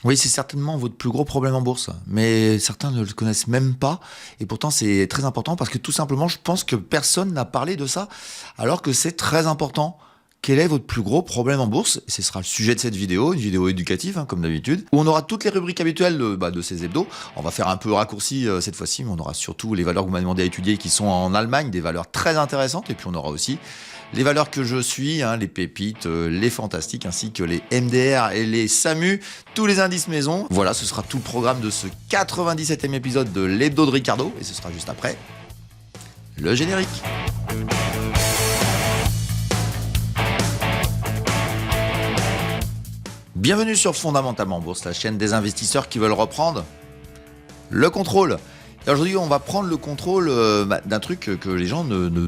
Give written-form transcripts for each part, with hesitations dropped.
Oui, c'est certainement votre plus gros problème en bourse, mais certains ne le connaissent même pas, et pourtant c'est très important parce que tout simplement, je pense que personne n'a parlé de ça, alors que c'est très important. Quel est votre plus gros problème en bourse? Et ce sera le sujet de cette vidéo, une vidéo éducative, hein, comme d'habitude, où on aura toutes les rubriques habituelles de ces hebdos. On va faire un peu raccourci cette fois-ci, mais on aura surtout les valeurs que vous m'avez demandé à étudier qui sont en Allemagne, des valeurs très intéressantes, et puis on aura aussi les valeurs que je suis, hein, les pépites, les fantastiques, ainsi que les MDR et les SAMU, tous les indices maison. Voilà, ce sera tout le programme de ce 97e épisode de l'hebdo de Ricardo, et ce sera juste après le générique. Bienvenue sur Fondamentalement Bourse, la chaîne des investisseurs qui veulent reprendre le contrôle. Et aujourd'hui, on va prendre le contrôle d'un truc que les gens ne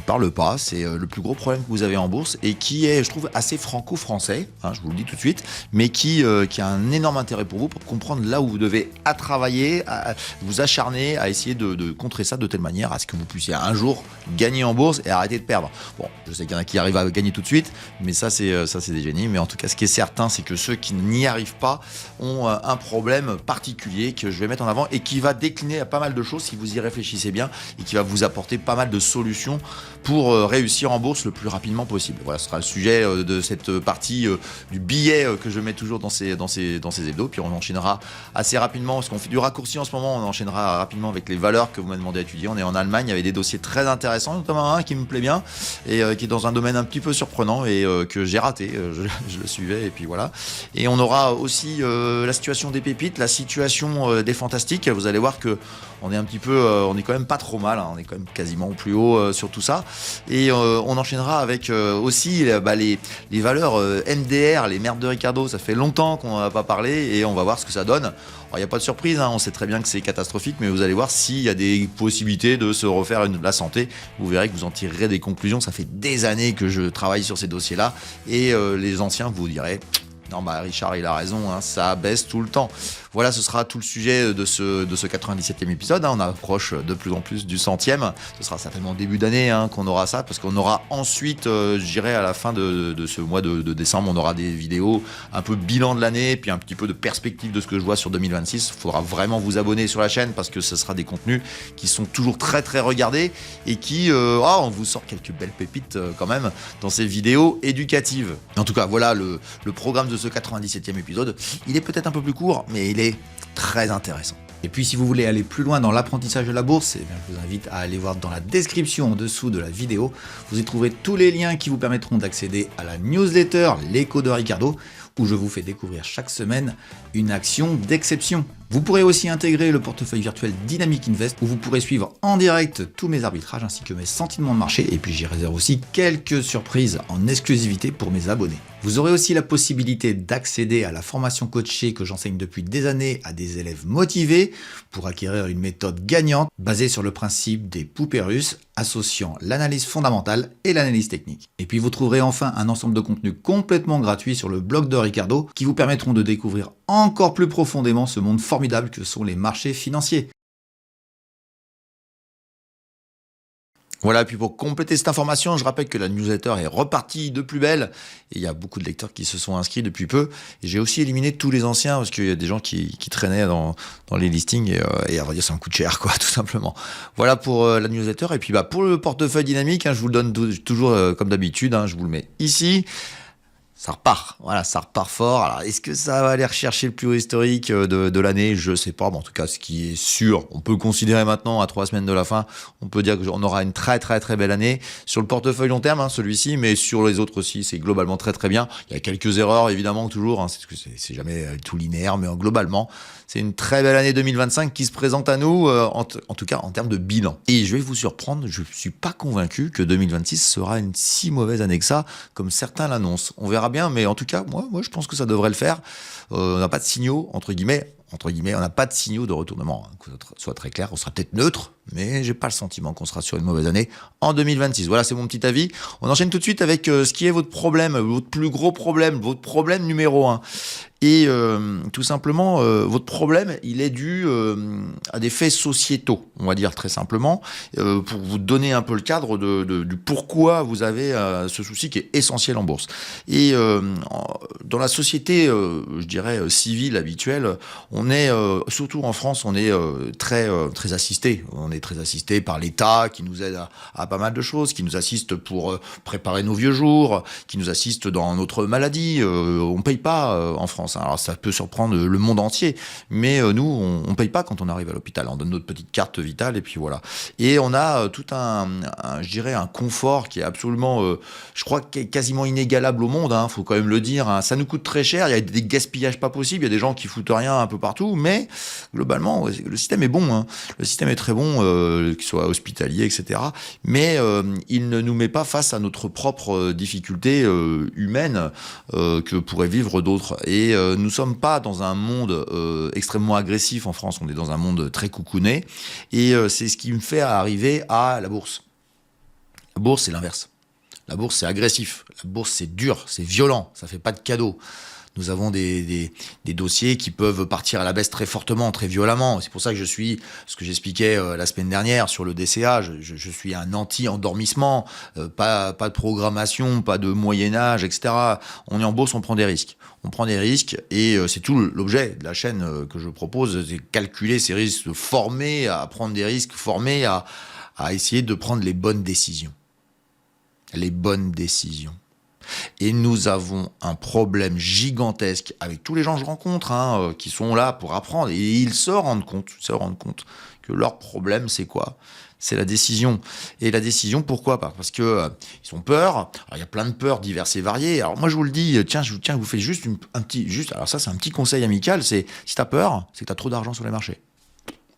parlent pas. C'est le plus gros problème que vous avez en bourse et qui est, je trouve, assez franco-français, hein, je vous le dis tout de suite, mais qui a un énorme intérêt pour vous, pour comprendre là où vous devez travailler, à vous acharner, à essayer de contrer ça de telle manière à ce que vous puissiez un jour gagner en bourse et arrêter de perdre. Bon, je sais qu'il y en a qui arrivent à gagner tout de suite, mais ça c'est des génies. Mais en tout cas, ce qui est certain, c'est que ceux qui n'y arrivent pas ont un problème particulier que je vais mettre en avant et qui va décliner à pas mal de choses si vous y réfléchissez bien et qui va vous apporter pas mal de solutions pour réussir en bourse le plus rapidement possible. Voilà, ce sera le sujet de cette partie du billet que je mets toujours dans ces hebdos. Puis on enchaînera assez rapidement, parce qu'on fait du raccourci en ce moment, on enchaînera rapidement avec les valeurs que vous m'avez demandé à étudier. On est en Allemagne avec des dossiers très intéressants, notamment un qui me plaît bien et qui est dans un domaine un petit peu surprenant et que j'ai raté. Je le suivais et puis voilà. Et on aura aussi la situation des pépites, la situation des fantastiques. Vous allez voir que on est un petit peu, on est quand même pas trop mal, hein, on est quand même quasiment au plus haut sur tout ça. Et on enchaînera avec aussi les valeurs MDR, les merdes de Ricardo. Ça fait longtemps qu'on n'en a pas parlé et on va voir ce que ça donne. Il n'y a pas de surprise, hein, on sait très bien que c'est catastrophique, mais vous allez voir s'il y a des possibilités de se refaire la santé. Vous verrez que vous en tirerez des conclusions. Ça fait des années que je travaille sur ces dossiers-là et les anciens vous direz... Non, Richard, il a raison, hein, ça baisse tout le temps. Voilà, ce sera tout le sujet de ce 97e épisode. Hein, on approche de plus en plus du 100e. Ce sera certainement début d'année qu'on aura ça, parce qu'on aura ensuite, je dirais à la fin de ce mois de décembre, on aura des vidéos un peu bilan de l'année, puis un petit peu de perspective de ce que je vois sur 2026. Il faudra vraiment vous abonner sur la chaîne, parce que ce sera des contenus qui sont toujours très très regardés et qui, on vous sort quelques belles pépites quand même dans ces vidéos éducatives. En tout cas, voilà le programme de ce 97e épisode. Il est peut-être un peu plus court, mais il est très intéressant. Et puis si vous voulez aller plus loin dans l'apprentissage de la bourse, je vous invite à aller voir dans la description en dessous de la vidéo. Vous y trouverez tous les liens qui vous permettront d'accéder à la newsletter L'écho de Ricardo, où je vous fais découvrir chaque semaine une action d'exception. Vous pourrez aussi intégrer le portefeuille virtuel Dynamic Invest, où vous pourrez suivre en direct tous mes arbitrages ainsi que mes sentiments de marché, et puis j'y réserve aussi quelques surprises en exclusivité pour mes abonnés. Vous aurez aussi la possibilité d'accéder à la formation coachée que j'enseigne depuis des années à des élèves motivés pour acquérir une méthode gagnante basée sur le principe des poupées russes, associant l'analyse fondamentale et l'analyse technique. Et puis vous trouverez enfin un ensemble de contenus complètement gratuits sur le blog de Ricardo qui vous permettront de découvrir encore plus profondément ce monde formidable que sont les marchés financiers. Voilà, puis pour compléter cette information, je rappelle que la newsletter est repartie de plus belle et il y a beaucoup de lecteurs qui se sont inscrits depuis peu. Et j'ai aussi éliminé tous les anciens parce qu'il y a des gens qui traînaient dans les listings et à vrai dire ça me coûte cher, quoi, tout simplement. Voilà pour la newsletter. Et puis pour le portefeuille dynamique, je vous le donne toujours comme d'habitude, je vous le mets ici. Ça repart, voilà, ça repart fort. Alors, est-ce que ça va aller rechercher le plus haut historique de l'année? Je sais pas. Bon, en tout cas, ce qui est sûr, on peut le considérer maintenant à 3 semaines de la fin. On peut dire qu'on aura une très très très belle année sur le portefeuille long terme, celui-ci, mais sur les autres aussi, c'est globalement très très bien. Il y a quelques erreurs évidemment toujours, c'est jamais tout linéaire, mais globalement, c'est une très belle année 2025 qui se présente à nous, en tout cas en termes de bilan. Et je vais vous surprendre, je suis pas convaincu que 2026 sera une si mauvaise année que ça, comme certains l'annoncent. On verra bien, mais en tout cas, moi je pense que ça devrait le faire. On n'a pas de signaux, entre guillemets, on n'a pas de signaux de retournement, que ça soit très clair. On sera peut-être neutre, mais j'ai pas le sentiment qu'on sera sur une mauvaise année en 2026. Voilà, c'est mon petit avis. On enchaîne tout de suite avec ce qui est votre problème, votre plus gros problème, votre problème numéro 1. Et tout simplement, votre problème, il est dû à des faits sociétaux, on va dire très simplement, pour vous donner un peu le cadre du pourquoi vous avez ce souci qui est essentiel en bourse. Et dans la société, je dirais, civile habituelle, on est, surtout en France, on est très assisté. On est très assisté par l'État qui nous aide à pas mal de choses, qui nous assiste pour préparer nos vieux jours, qui nous assiste dans notre maladie. On paye pas en France. Alors ça peut surprendre le monde entier, mais nous, on paye pas quand on arrive à l'hôpital. On donne notre petite carte vitale et puis voilà. Et on a tout je dirais, un confort qui est absolument, je crois, quasiment inégalable au monde. Faut quand même le dire. Ça nous coûte très cher. Il y a des gaspillages pas possibles. Il y a des gens qui foutent rien un peu partout, mais globalement, le système est bon. Le système est très bon, qu'il soit hospitalier, etc. Mais il ne nous met pas face à notre propre difficulté humaine que pourraient vivre d'autres. Et nous sommes pas dans un monde extrêmement agressif en France. On est dans un monde très coucouné. Et c'est ce qui me fait arriver à la bourse. La bourse, c'est l'inverse. La bourse, c'est agressif. La bourse, c'est dur, c'est violent. Ça fait pas de cadeaux. Nous avons des dossiers qui peuvent partir à la baisse très fortement, très violemment. C'est pour ça que je suis, ce que j'expliquais la semaine dernière sur le DCA, je suis un anti-endormissement, pas de programmation, pas de Moyen-Âge, etc. On est en bourse, on prend des risques. On prend des risques et c'est tout l'objet de la chaîne que je propose, c'est calculer ces risques, former à prendre des risques, former à essayer de prendre les bonnes décisions. Les bonnes décisions. Et nous avons un problème gigantesque avec tous les gens que je rencontre qui sont là pour apprendre. Et ils se rendent compte que leur problème, c'est quoi ? C'est la décision. Et la décision, pourquoi pas ? Parce que ils ont peur. Alors, il y a plein de peurs diverses et variées. Alors moi, je vous le dis, je vous fais juste alors ça, c'est un petit conseil amical. C'est si t'as peur, c'est que t'as trop d'argent sur les marchés.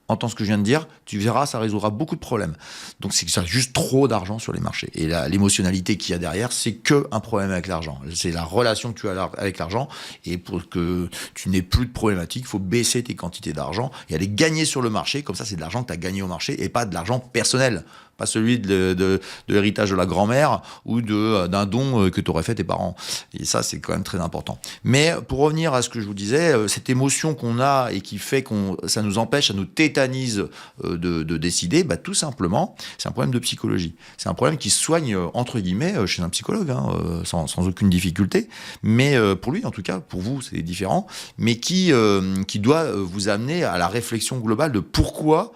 Entends ce que je viens de dire, tu verras, ça résoudra beaucoup de problèmes. Donc c'est que ça a juste trop d'argent sur les marchés. Et l'émotionnalité qu'il y a derrière, c'est que un problème avec l'argent. C'est la relation que tu as avec l'argent. Et pour que tu n'aies plus de problématique, il faut baisser tes quantités d'argent et aller gagner sur le marché. Comme ça, c'est de l'argent que tu as gagné au marché et pas de l'argent personnel. Pas celui de l'héritage de la grand-mère ou d'un don que t'auraient fait tes parents. Et ça, c'est quand même très important. Mais pour revenir à ce que je vous disais, cette émotion qu'on a et qui fait ça nous empêche, ça nous tétanise de décider, tout simplement, c'est un problème de psychologie. C'est un problème qui se soigne, entre guillemets, chez un psychologue, sans aucune difficulté. Mais pour lui, en tout cas, pour vous, c'est différent. Mais qui doit vous amener à la réflexion globale de pourquoi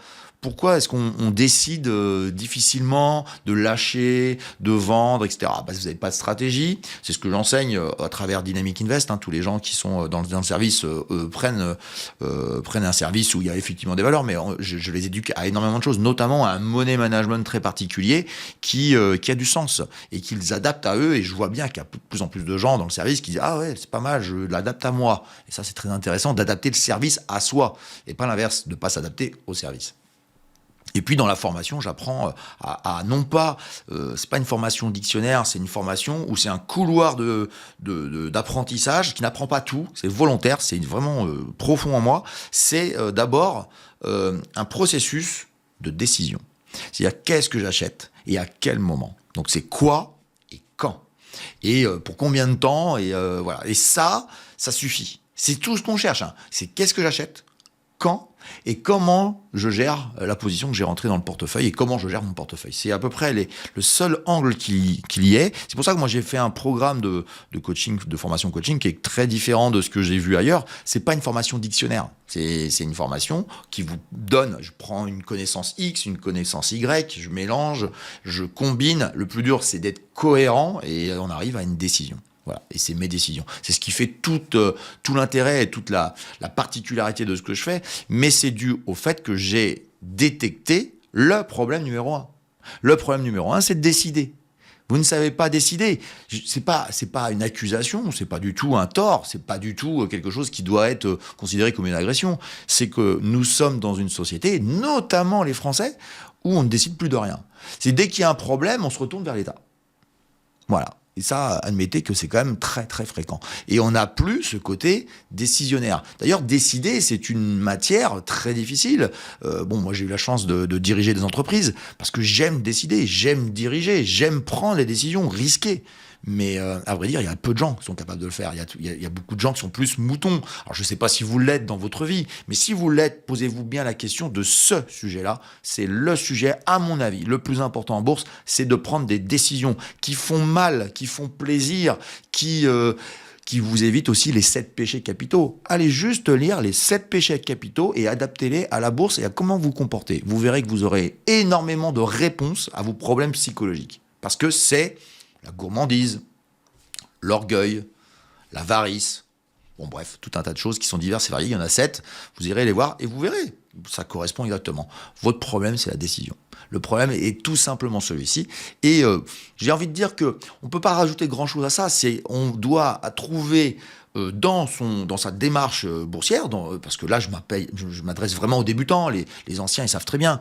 est-ce qu'on décide difficilement de lâcher, de vendre, etc. Parce que vous n'avez pas de stratégie. C'est ce que j'enseigne à travers Dynamic Invest. Tous les gens qui sont dans le service prennent un service où il y a effectivement des valeurs, mais je les éduque à énormément de choses, notamment à un money management très particulier qui a du sens et qu'ils adaptent à eux. Et je vois bien qu'il y a de plus en plus de gens dans le service qui disent « Ah ouais, c'est pas mal, je l'adapte à moi ». Et ça, c'est très intéressant d'adapter le service à soi et pas l'inverse, de ne pas s'adapter au service. Et puis dans la formation, j'apprends à non pas, c'est pas une formation dictionnaire, c'est une formation où c'est un couloir d'apprentissage qui n'apprend pas tout, c'est volontaire, c'est vraiment profond en moi. C'est d'abord un processus de décision. C'est-à-dire qu'est-ce que j'achète et à quel moment. Donc c'est quoi et quand. Et pour combien de temps et voilà. Et ça suffit. C'est tout ce qu'on cherche. C'est qu'est-ce que j'achète, quand et comment je gère la position que j'ai rentrée dans le portefeuille et comment je gère mon portefeuille. C'est à peu près le seul angle qu'il y ait. C'est pour ça que moi j'ai fait un programme de coaching, de formation coaching qui est très différent de ce que j'ai vu ailleurs. C'est pas une formation dictionnaire. C'est une formation qui vous donne, je prends une connaissance X, une connaissance Y, je mélange, je combine. Le plus dur, c'est d'être cohérent et on arrive à une décision. Voilà, et c'est mes décisions. C'est ce qui fait tout l'intérêt et toute la particularité de ce que je fais, mais c'est dû au fait que j'ai détecté le problème numéro 1. Le problème numéro 1, c'est de décider. Vous ne savez pas décider. C'est pas une accusation, c'est pas du tout un tort, c'est pas du tout quelque chose qui doit être considéré comme une agression. C'est que nous sommes dans une société, notamment les Français, où on ne décide plus de rien. C'est dès qu'il y a un problème, on se retourne vers l'État. Voilà. Et ça, admettez que c'est quand même très, très fréquent. Et on n'a plus ce côté décisionnaire. D'ailleurs, décider, c'est une matière très difficile. Moi, j'ai eu la chance de diriger des entreprises parce que j'aime décider, j'aime diriger, j'aime prendre les décisions risquées. Mais à vrai dire, il y a peu de gens qui sont capables de le faire. Il y a beaucoup de gens qui sont plus moutons. Alors je ne sais pas si vous l'êtes dans votre vie, mais si vous l'êtes, posez-vous bien la question de ce sujet-là. C'est le sujet, à mon avis, le plus important en bourse, c'est de prendre des décisions qui font mal, qui font plaisir, qui vous évitent aussi les 7 péchés capitaux. Allez juste lire les 7 péchés capitaux et adaptez-les à la bourse et à comment vous comportez. Vous verrez que vous aurez énormément de réponses à vos problèmes psychologiques. Parce que c'est la gourmandise, l'orgueil, l'avarice, bon bref, tout un tas de choses qui sont diverses et variées, il y en a 7, vous irez les voir et vous verrez, ça correspond exactement. Votre problème, c'est la décision. Le problème est tout simplement celui-ci. Et j'ai envie de dire qu'on ne peut pas rajouter grand-chose à ça, on doit trouver dans sa démarche boursière, parce que là je m'adresse vraiment aux débutants, les anciens ils savent très bien,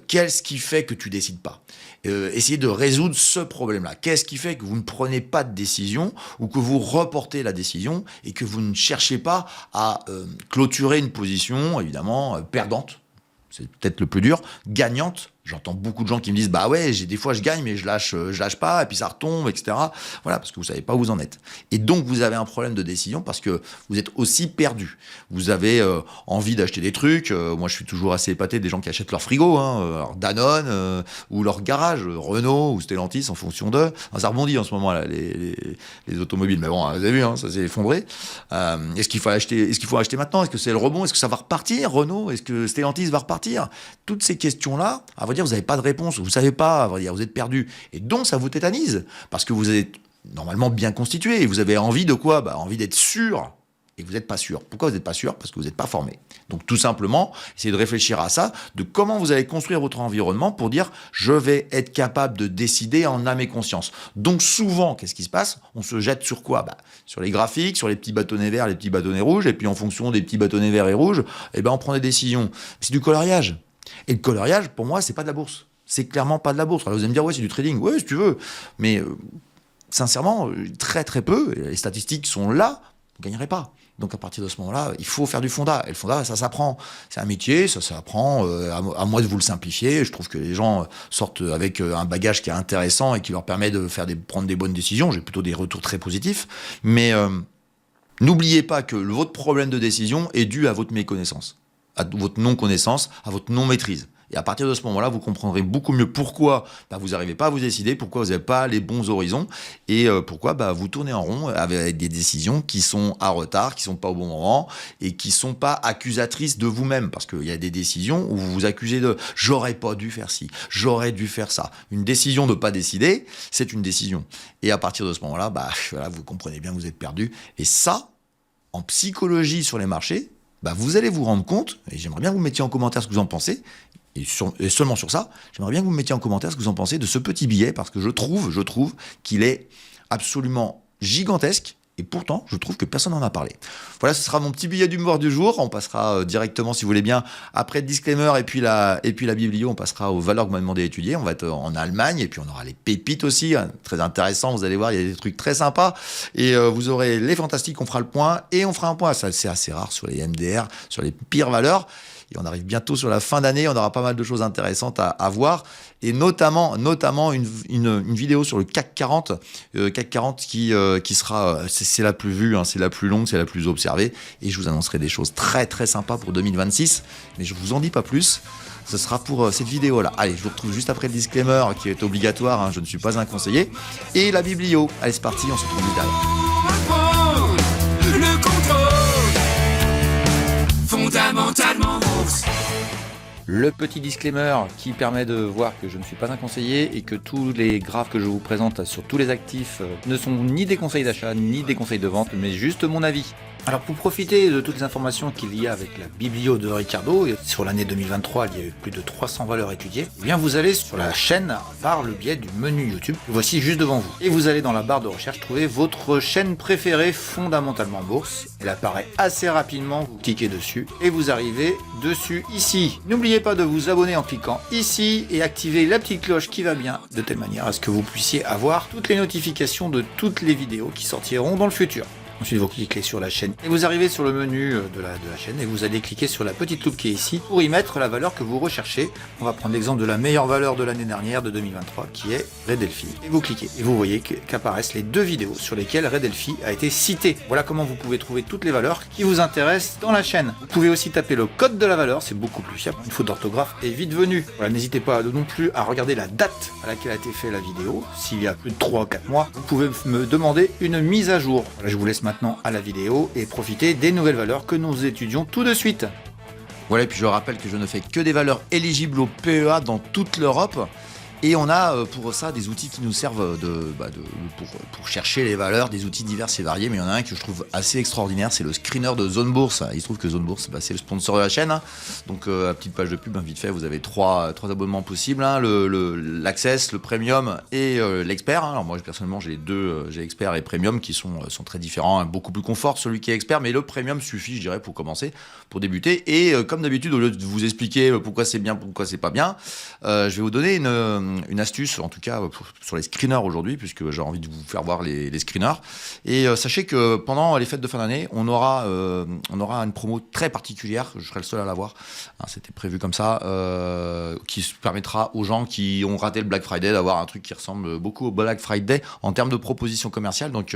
qu'est-ce qui fait que tu décides pas, essayez de résoudre ce problème-là. Qu'est-ce qui fait que vous ne prenez pas de décision ou que vous reportez la décision et que vous ne cherchez pas à clôturer une position évidemment perdante, c'est peut-être le plus dur, gagnante. J'entends beaucoup de gens qui me disent bah ouais, des fois je gagne mais je lâche pas et puis ça retombe, etc. Voilà, parce que vous savez pas où vous en êtes. Et donc vous avez un problème de décision parce que vous êtes aussi perdu. Vous avez envie d'acheter des trucs. Moi je suis toujours assez épaté des gens qui achètent leur frigo, leur Danone ou leur garage, Renault ou Stellantis en fonction d'eux. Ça rebondit en ce moment là, les automobiles. Mais bon, vous avez vu, ça s'est effondré. Est-ce qu'il faut acheter maintenant? Est-ce que c'est le rebond? Est-ce que ça va repartir, Renault? Est-ce que Stellantis va repartir? Toutes ces questions-là, à vrai dire, vous n'avez pas de réponse, vous ne savez pas, à vrai dire, vous êtes perdu. Et donc, ça vous tétanise, parce que vous êtes normalement bien constitué, et vous avez envie de quoi? Envie d'être sûr, et vous n'êtes pas sûr. Pourquoi vous n'êtes pas sûr? Parce que vous n'êtes pas formé. Donc, tout simplement, essayez de réfléchir à ça, de comment vous allez construire votre environnement pour dire, je vais être capable de décider en âme et conscience. Donc, souvent, qu'est-ce qui se passe? On se jette sur quoi? Sur les graphiques, sur les petits bâtonnets verts, les petits bâtonnets rouges, et puis en fonction des petits bâtonnets verts et rouges, on prend des décisions. C'est du coloriage. Et le coloriage, pour moi, c'est pas de la bourse. C'est clairement pas de la bourse. Alors vous allez me dire, ouais, c'est du trading. Ouais, si tu veux. Mais sincèrement, très très peu. Les statistiques sont là. Vous ne gagnerez pas. Donc à partir de ce moment-là, il faut faire du fonda. Et le fonda, ça s'apprend. C'est un métier, ça s'apprend. À moi de vous le simplifier. Je trouve que les gens sortent avec un bagage qui est intéressant et qui leur permet de prendre des bonnes décisions. J'ai plutôt des retours très positifs. Mais n'oubliez pas que votre problème de décision est dû à votre méconnaissance, à votre non-connaissance, à votre non-maîtrise. Et à partir de ce moment-là, vous comprendrez beaucoup mieux pourquoi vous n'arrivez pas à vous décider, pourquoi vous n'avez pas les bons horizons, et pourquoi vous tournez en rond avec des décisions qui sont à retard, qui ne sont pas au bon moment, et qui ne sont pas accusatrices de vous-même. Parce qu'il y a des décisions où vous vous accusez de « j'aurais pas dû faire ci, j'aurais dû faire ça ». Une décision de ne pas décider, c'est une décision. Et à partir de ce moment-là, voilà, vous comprenez bien que vous êtes perdu. Et ça, en psychologie sur les marchés, vous allez vous rendre compte, et j'aimerais bien que vous mettiez en commentaire ce que vous en pensez, et seulement sur ça, j'aimerais bien que vous mettiez en commentaire ce que vous en pensez de ce petit billet, parce que je trouve qu'il est absolument gigantesque, et pourtant, je trouve que personne n'en a parlé. Voilà, ce sera mon petit billet d'humour du jour. On passera directement, si vous voulez bien, après le disclaimer et puis la biblio, on passera aux valeurs que vous m'avez demandé d'étudier. On va être en Allemagne, et puis on aura les pépites aussi, très intéressant. Vous allez voir, il y a des trucs très sympas. Et vous aurez les fantastiques, on fera le point, et on fera un point. Ça, c'est assez rare sur les MDR, sur les pires valeurs. Et on arrive bientôt sur la fin d'année, on aura pas mal de choses intéressantes à voir, et notamment une vidéo sur le CAC 40, qui sera, c'est la plus vue, c'est la plus longue, c'est la plus observée, et je vous annoncerai des choses très très sympas pour 2026, mais je vous en dis pas plus. Ce sera pour cette vidéo-là. Allez, je vous retrouve juste après le disclaimer qui est obligatoire, je ne suis pas un conseiller, et la biblio. Allez, c'est parti, on se retrouve vite derrière. Le contrôle, fondamentalement bourse. Le petit disclaimer qui permet de voir que je ne suis pas un conseiller et que tous les graphes que je vous présente sur tous les actifs ne sont ni des conseils d'achat ni des conseils de vente, mais juste mon avis. Alors pour profiter de toutes les informations qu'il y a avec la biblio de Ricardo, et sur l'année 2023 il y a eu plus de 300 valeurs étudiées, eh bien vous allez sur la chaîne par le biais du menu YouTube, que voici juste devant vous. Et vous allez dans la barre de recherche trouver votre chaîne préférée fondamentalement bourse. Elle apparaît assez rapidement, vous cliquez dessus et vous arrivez dessus ici. N'oubliez pas de vous abonner en cliquant ici et activer la petite cloche qui va bien, de telle manière à ce que vous puissiez avoir toutes les notifications de toutes les vidéos qui sortiront dans le futur. Ensuite, vous cliquez sur la chaîne et vous arrivez sur le menu de la chaîne et vous allez cliquer sur la petite loupe qui est ici pour y mettre la valeur que vous recherchez. On va prendre l'exemple de la meilleure valeur de l'année dernière, de 2023, qui est Ray Delphi. Et vous cliquez et vous voyez qu'apparaissent les 2 vidéos sur lesquelles Ray Delphi a été cité. Voilà comment vous pouvez trouver toutes les valeurs qui vous intéressent dans la chaîne. Vous pouvez aussi taper le code de la valeur, c'est beaucoup plus fiable. Une faute d'orthographe est vite venue. Voilà, n'hésitez pas non plus à regarder la date à laquelle a été faite la vidéo. S'il y a plus de 3 ou 4 mois, vous pouvez me demander une mise à jour. Voilà, je vous laisse maintenant à la vidéo et profiter des nouvelles valeurs que nous étudions tout de suite. Voilà, et puis je rappelle que je ne fais que des valeurs éligibles au PEA dans toute l'Europe. Et on a pour ça des outils qui nous servent pour chercher les valeurs, des outils divers et variés. Mais il y en a un que je trouve assez extraordinaire, c'est le screener de Zone Bourse. Il se trouve que Zone Bourse, c'est le sponsor de la chaîne. Donc, petite page de pub, vite fait, vous avez trois abonnements possibles. L'Access, le Premium et l'Expert. Alors moi, personnellement, j'ai les deux, j'ai Expert et Premium qui sont très différents. Beaucoup plus confort, celui qui est Expert. Mais le Premium suffit, je dirais, pour commencer, pour débuter. Et comme d'habitude, au lieu de vous expliquer pourquoi c'est bien, pourquoi c'est pas bien, je vais vous donner une astuce, en tout cas sur les screeners aujourd'hui, puisque j'ai envie de vous faire voir les screeners. Et sachez que pendant les fêtes de fin d'année, on aura une promo très particulière, je serai le seul à l'avoir, c'était prévu comme ça, qui permettra aux gens qui ont raté le Black Friday d'avoir un truc qui ressemble beaucoup au Black Friday en termes de propositions commerciales. Donc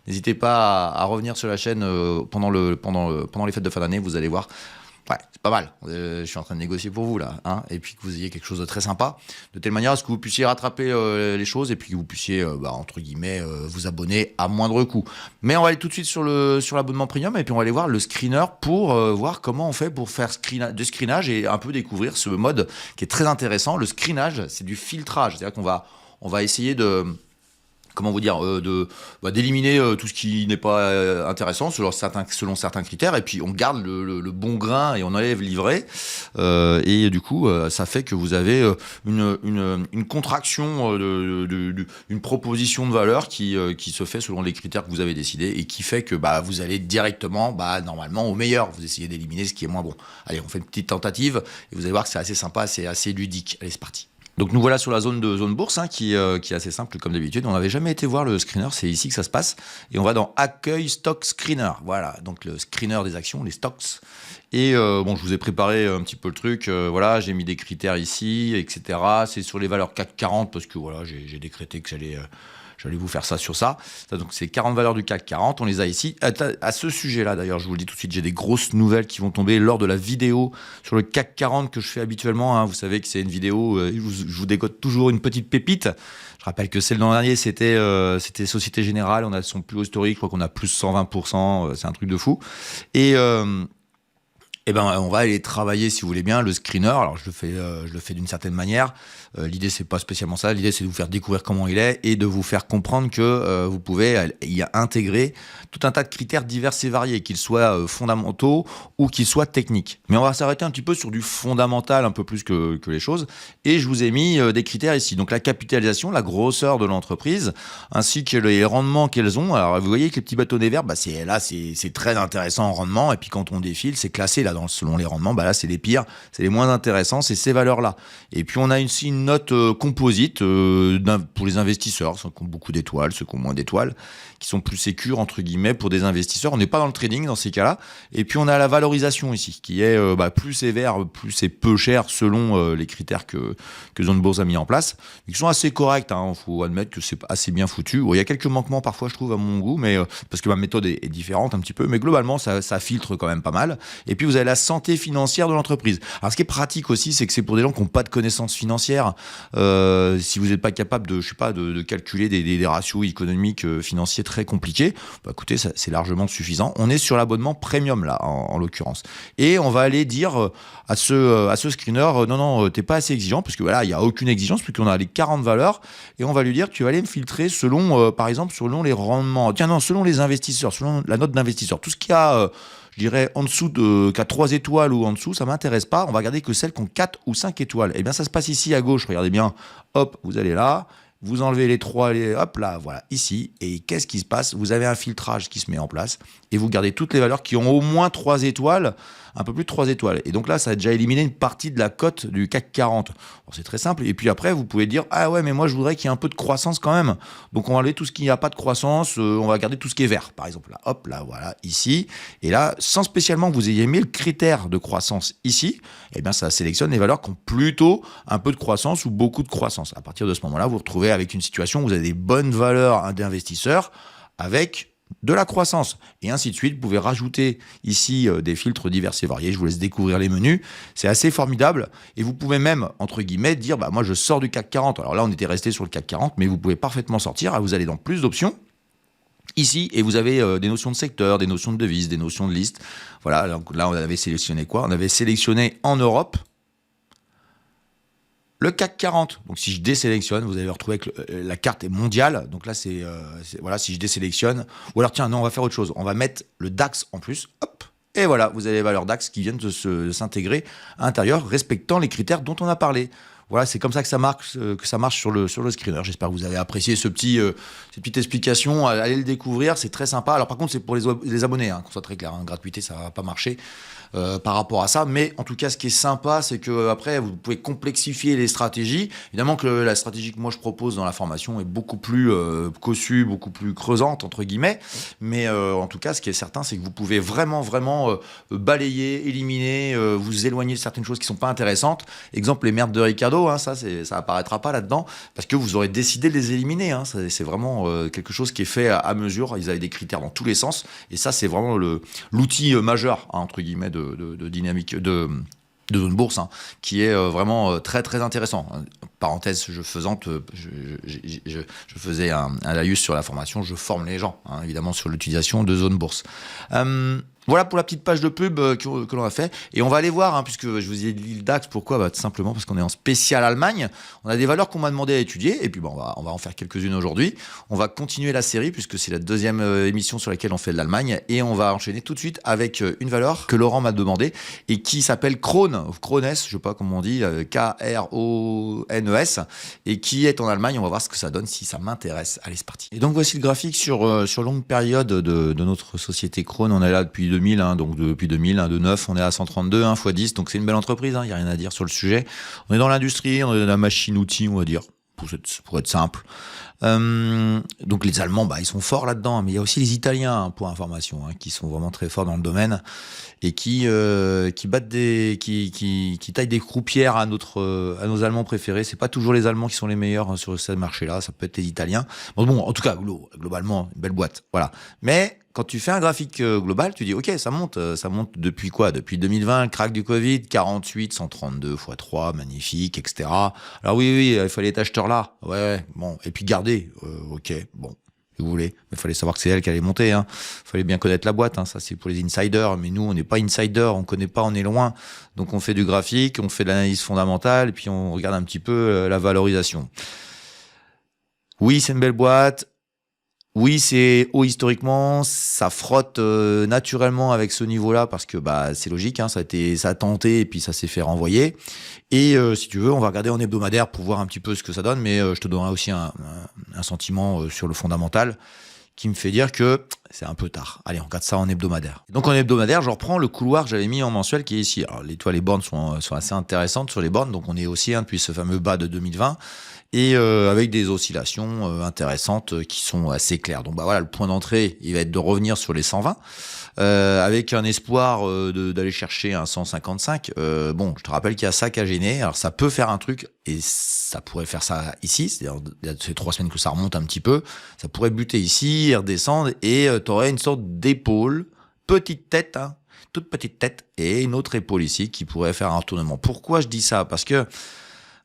n'hésitez pas à revenir sur la chaîne pendant les fêtes de fin d'année, vous allez voir. Ouais, c'est pas mal. Je suis en train de négocier pour vous là, et puis que vous ayez quelque chose de très sympa, de telle manière à ce que vous puissiez rattraper les choses et puis que vous puissiez, entre guillemets, vous abonner à moindre coût. Mais on va aller tout de suite sur l'abonnement premium et puis on va aller voir le screener pour voir comment on fait pour faire du screenage et un peu découvrir ce mode qui est très intéressant. Le screenage, c'est du filtrage, c'est-à-dire qu'on va essayer de... Comment vous dire, d'éliminer tout ce qui n'est pas intéressant selon certains critères, et puis on garde le bon grain et on enlève l'ivraie, et du coup ça fait que vous avez une contraction une proposition de valeur qui se fait selon les critères que vous avez décidés et qui fait que vous allez directement normalement au meilleur. Vous essayez d'éliminer ce qui est moins bon. Allez, on fait une petite tentative et vous allez voir que c'est assez sympa, c'est assez ludique. Allez, c'est parti. Donc nous voilà sur la zone bourse qui est assez simple comme d'habitude. On n'avait jamais été voir le screener, c'est ici que ça se passe. Et on va dans Accueil Stock Screener. Voilà, donc le screener des actions, les stocks. Et je vous ai préparé un petit peu le truc. Voilà, j'ai mis des critères ici, etc. C'est sur les valeurs CAC 40 parce que voilà, j'ai décrété que j'allais vous faire ça sur ça. Donc c'est 40 valeurs du CAC 40, on les a ici. À ce sujet-là, d'ailleurs, je vous le dis tout de suite, j'ai des grosses nouvelles qui vont tomber lors de la vidéo sur le CAC 40 que je fais habituellement. Vous savez que c'est une vidéo, je vous décote toujours une petite pépite. Je rappelle que celle de l'an dernier, c'était Société Générale. On a son plus haut historique, je crois qu'on a plus 120%, c'est un truc de fou. Et on va aller travailler, si vous voulez bien, le screener. Alors je le fais d'une certaine manière. L'idée c'est pas spécialement ça. L'idée c'est de vous faire découvrir comment il est et de vous faire comprendre que vous pouvez y intégrer tout un tas de critères divers et variés, qu'ils soient fondamentaux ou qu'ils soient techniques. Mais on va s'arrêter un petit peu sur du fondamental un peu plus que les choses. Et je vous ai mis des critères ici. Donc la capitalisation, la grosseur de l'entreprise, ainsi que les rendements qu'elles ont. Alors vous voyez que les petits bâtonnets verts, c'est très intéressant en rendement. Et puis quand on défile, c'est classé là selon les rendements. Là c'est les pires, c'est les moins intéressants, c'est ces valeurs-là. Et puis on a ici une note composite pour les investisseurs, ceux qui ont beaucoup d'étoiles, ceux qui ont moins d'étoiles, qui sont plus sécures entre guillemets pour des investisseurs. On n'est pas dans le trading dans ces cas-là. Et puis on a la valorisation ici, qui est plus c'est vert, plus c'est peu cher selon les critères que Zone Bourse a mis en place. Ils sont assez corrects, faut admettre que c'est assez bien foutu. Bon, il y a quelques manquements parfois je trouve à mon goût, mais parce que ma méthode est différente un petit peu, mais globalement ça filtre quand même pas mal. Et puis vous avez la santé financière de l'entreprise. Alors ce qui est pratique aussi, c'est que c'est pour des gens qui n'ont pas de connaissances financières. Si vous n'êtes pas capable de calculer des ratios économiques, financiers très compliqués, écoutez, c'est largement suffisant. On est sur l'abonnement premium là, en l'occurrence. Et on va aller dire à ce screener, non, t'es pas assez exigeant, parce que voilà, il n'y a aucune exigence, puisqu'on a les 40 valeurs, et on va lui dire, tu vas aller me filtrer selon, par exemple, selon les rendements. Tiens, non, selon les investisseurs, selon la note d'investisseur. Tout ce qui a... je dirais en dessous qu'à 3 étoiles ou en dessous, ça m'intéresse pas. On va regarder que celles qui ont 4 ou 5 étoiles. Eh bien, ça se passe ici à gauche. Regardez bien. Hop, vous allez là. Vous enlevez les 3, hop là, voilà, ici. Et qu'est-ce qui se passe? Vous avez un filtrage qui se met en place et vous gardez toutes les valeurs qui ont au moins 3 étoiles. un peu plus de 3 étoiles. Et donc là, ça a déjà éliminé une partie de la cote du CAC 40. Bon, c'est très simple. Et puis après, vous pouvez dire, ah ouais, mais moi, je voudrais qu'il y ait un peu de croissance quand même. Donc, on va enlever tout ce qui n'a pas de croissance. On va garder tout ce qui est vert. Par exemple, là, hop, là, voilà, ici. Et là, sans spécialement que vous ayez mis le critère de croissance ici, eh bien, ça sélectionne les valeurs qui ont plutôt un peu de croissance ou beaucoup de croissance. À partir de ce moment-là, vous vous retrouvez avec une situation où vous avez des bonnes valeurs d'investisseurs avec de la croissance, et ainsi de suite. Vous pouvez rajouter ici des filtres divers et variés. Je vous laisse découvrir les menus. C'est assez formidable, et vous pouvez même, entre guillemets, dire bah, moi je sors du CAC 40. Alors là, on était resté sur le CAC 40, mais vous pouvez parfaitement sortir. Vous allez dans plus d'options ici, et vous avez des notions de secteur, des notions de devises, des notions de liste. Voilà, donc là, on avait sélectionné quoi? On avait sélectionné en Europe le CAC 40. Donc si je désélectionne, vous allez vous retrouver avec la carte est mondiale. Donc là, voilà, si je désélectionne. Ou alors tiens, non, on va faire autre chose. On va mettre le DAX en plus. Hop. Et voilà, vous avez les valeurs DAX qui viennent de s'intégrer à l'intérieur, respectant les critères dont on a parlé. Voilà, c'est comme ça que ça marche sur le screener. J'espère que vous avez apprécié cette petite explication. Allez le découvrir, c'est très sympa. Alors par contre, c'est pour les abonnés, qu'on soit très clair. Gratuité, ça va pas marcher par rapport à ça. Mais en tout cas, ce qui est sympa, c'est que après, vous pouvez complexifier les stratégies. Évidemment que la stratégie que moi je propose dans la formation est beaucoup plus cossue, beaucoup plus creusante entre guillemets. Mais en tout cas, ce qui est certain, c'est que vous pouvez vraiment balayer, éliminer, vous éloigner de certaines choses qui sont pas intéressantes. Exemple, les merdes de Ricardo. Ça apparaîtra pas là-dedans parce que vous aurez décidé de les éliminer. C'est vraiment quelque chose qui est fait à mesure. Ils avaient des critères dans tous les sens, et ça, c'est vraiment l'outil majeur entre guillemets de dynamique de zone bourse, qui est vraiment très très intéressant. Parenthèse je faisais un laïus sur la formation. Je forme les gens évidemment sur l'utilisation de zone bourse. Voilà pour la petite page de pub que l'on a fait. Et on va aller voir, puisque je vous ai dit le DAX, pourquoi tout simplement parce qu'on est en spécial Allemagne. On a des valeurs qu'on m'a demandé à étudier, et puis on va en faire quelques-unes aujourd'hui. On va continuer la série, puisque c'est la deuxième émission sur laquelle on fait de l'Allemagne, et on va enchaîner tout de suite avec une valeur que Laurent m'a demandé, et qui s'appelle Krones, je sais pas comment on dit, Krones, et qui est en Allemagne. On va voir ce que ça donne, si ça m'intéresse. Allez, c'est parti. Et donc voici le graphique sur longue période de notre société Krones. On est là depuis 2000, donc depuis 2000, de 9, on est à 132, 1 x 10, donc c'est une belle entreprise, il n'y a rien à dire sur le sujet. On est dans l'industrie, on est dans la machine-outil, on va dire, pour être simple. Donc les Allemands, ils sont forts là-dedans, mais il y a aussi les Italiens, pour information, qui sont vraiment très forts dans le domaine, et qui taillent des croupières à nos Allemands préférés. C'est pas toujours les Allemands qui sont les meilleurs sur ce marché-là, ça peut être les Italiens. Bon, en tout cas, globalement, une belle boîte, voilà. Mais quand tu fais un graphique global, tu dis, ok, ça monte depuis quoi? Depuis 2020, le crack du Covid, 48, 132 x 3, magnifique, etc. Alors oui, il fallait être acheteur là. Ouais, bon. Et puis garder, ok, bon, si vous voulez. Mais il fallait savoir que c'est elle qui allait monter. Il fallait bien connaître la boîte, ça c'est pour les insiders. Mais nous, on n'est pas insiders, on connaît pas, on est loin. Donc on fait du graphique, on fait de l'analyse fondamentale, et puis on regarde un petit peu la valorisation. Oui, c'est une belle boîte. Oui, c'est haut historiquement, ça frotte naturellement avec ce niveau-là parce que c'est logique, ça a tenté et puis ça s'est fait renvoyer. Et si tu veux, on va regarder en hebdomadaire pour voir un petit peu ce que ça donne, mais je te donnerai aussi un sentiment sur le fondamental qui me fait dire que c'est un peu tard. Allez, on regarde ça en hebdomadaire. Donc en hebdomadaire, je reprends le couloir que j'avais mis en mensuel qui est ici. Alors les bornes sont assez intéressantes sur les bornes, donc on est aussi depuis ce fameux bas de 2020. Et avec des oscillations intéressantes qui sont assez claires. Donc voilà, le point d'entrée, il va être de revenir sur les 120, avec un espoir d'aller chercher un 155. Je te rappelle qu'il y a ça qu'à gêner. Alors ça peut faire un truc, et ça pourrait faire ça ici, c'est-à-dire il y a ces 3 semaines que ça remonte un petit peu, ça pourrait buter ici, redescendre, et tu aurais une sorte d'épaule, petite tête, toute petite tête, et une autre épaule ici qui pourrait faire un retournement. Pourquoi je dis ça? Parce que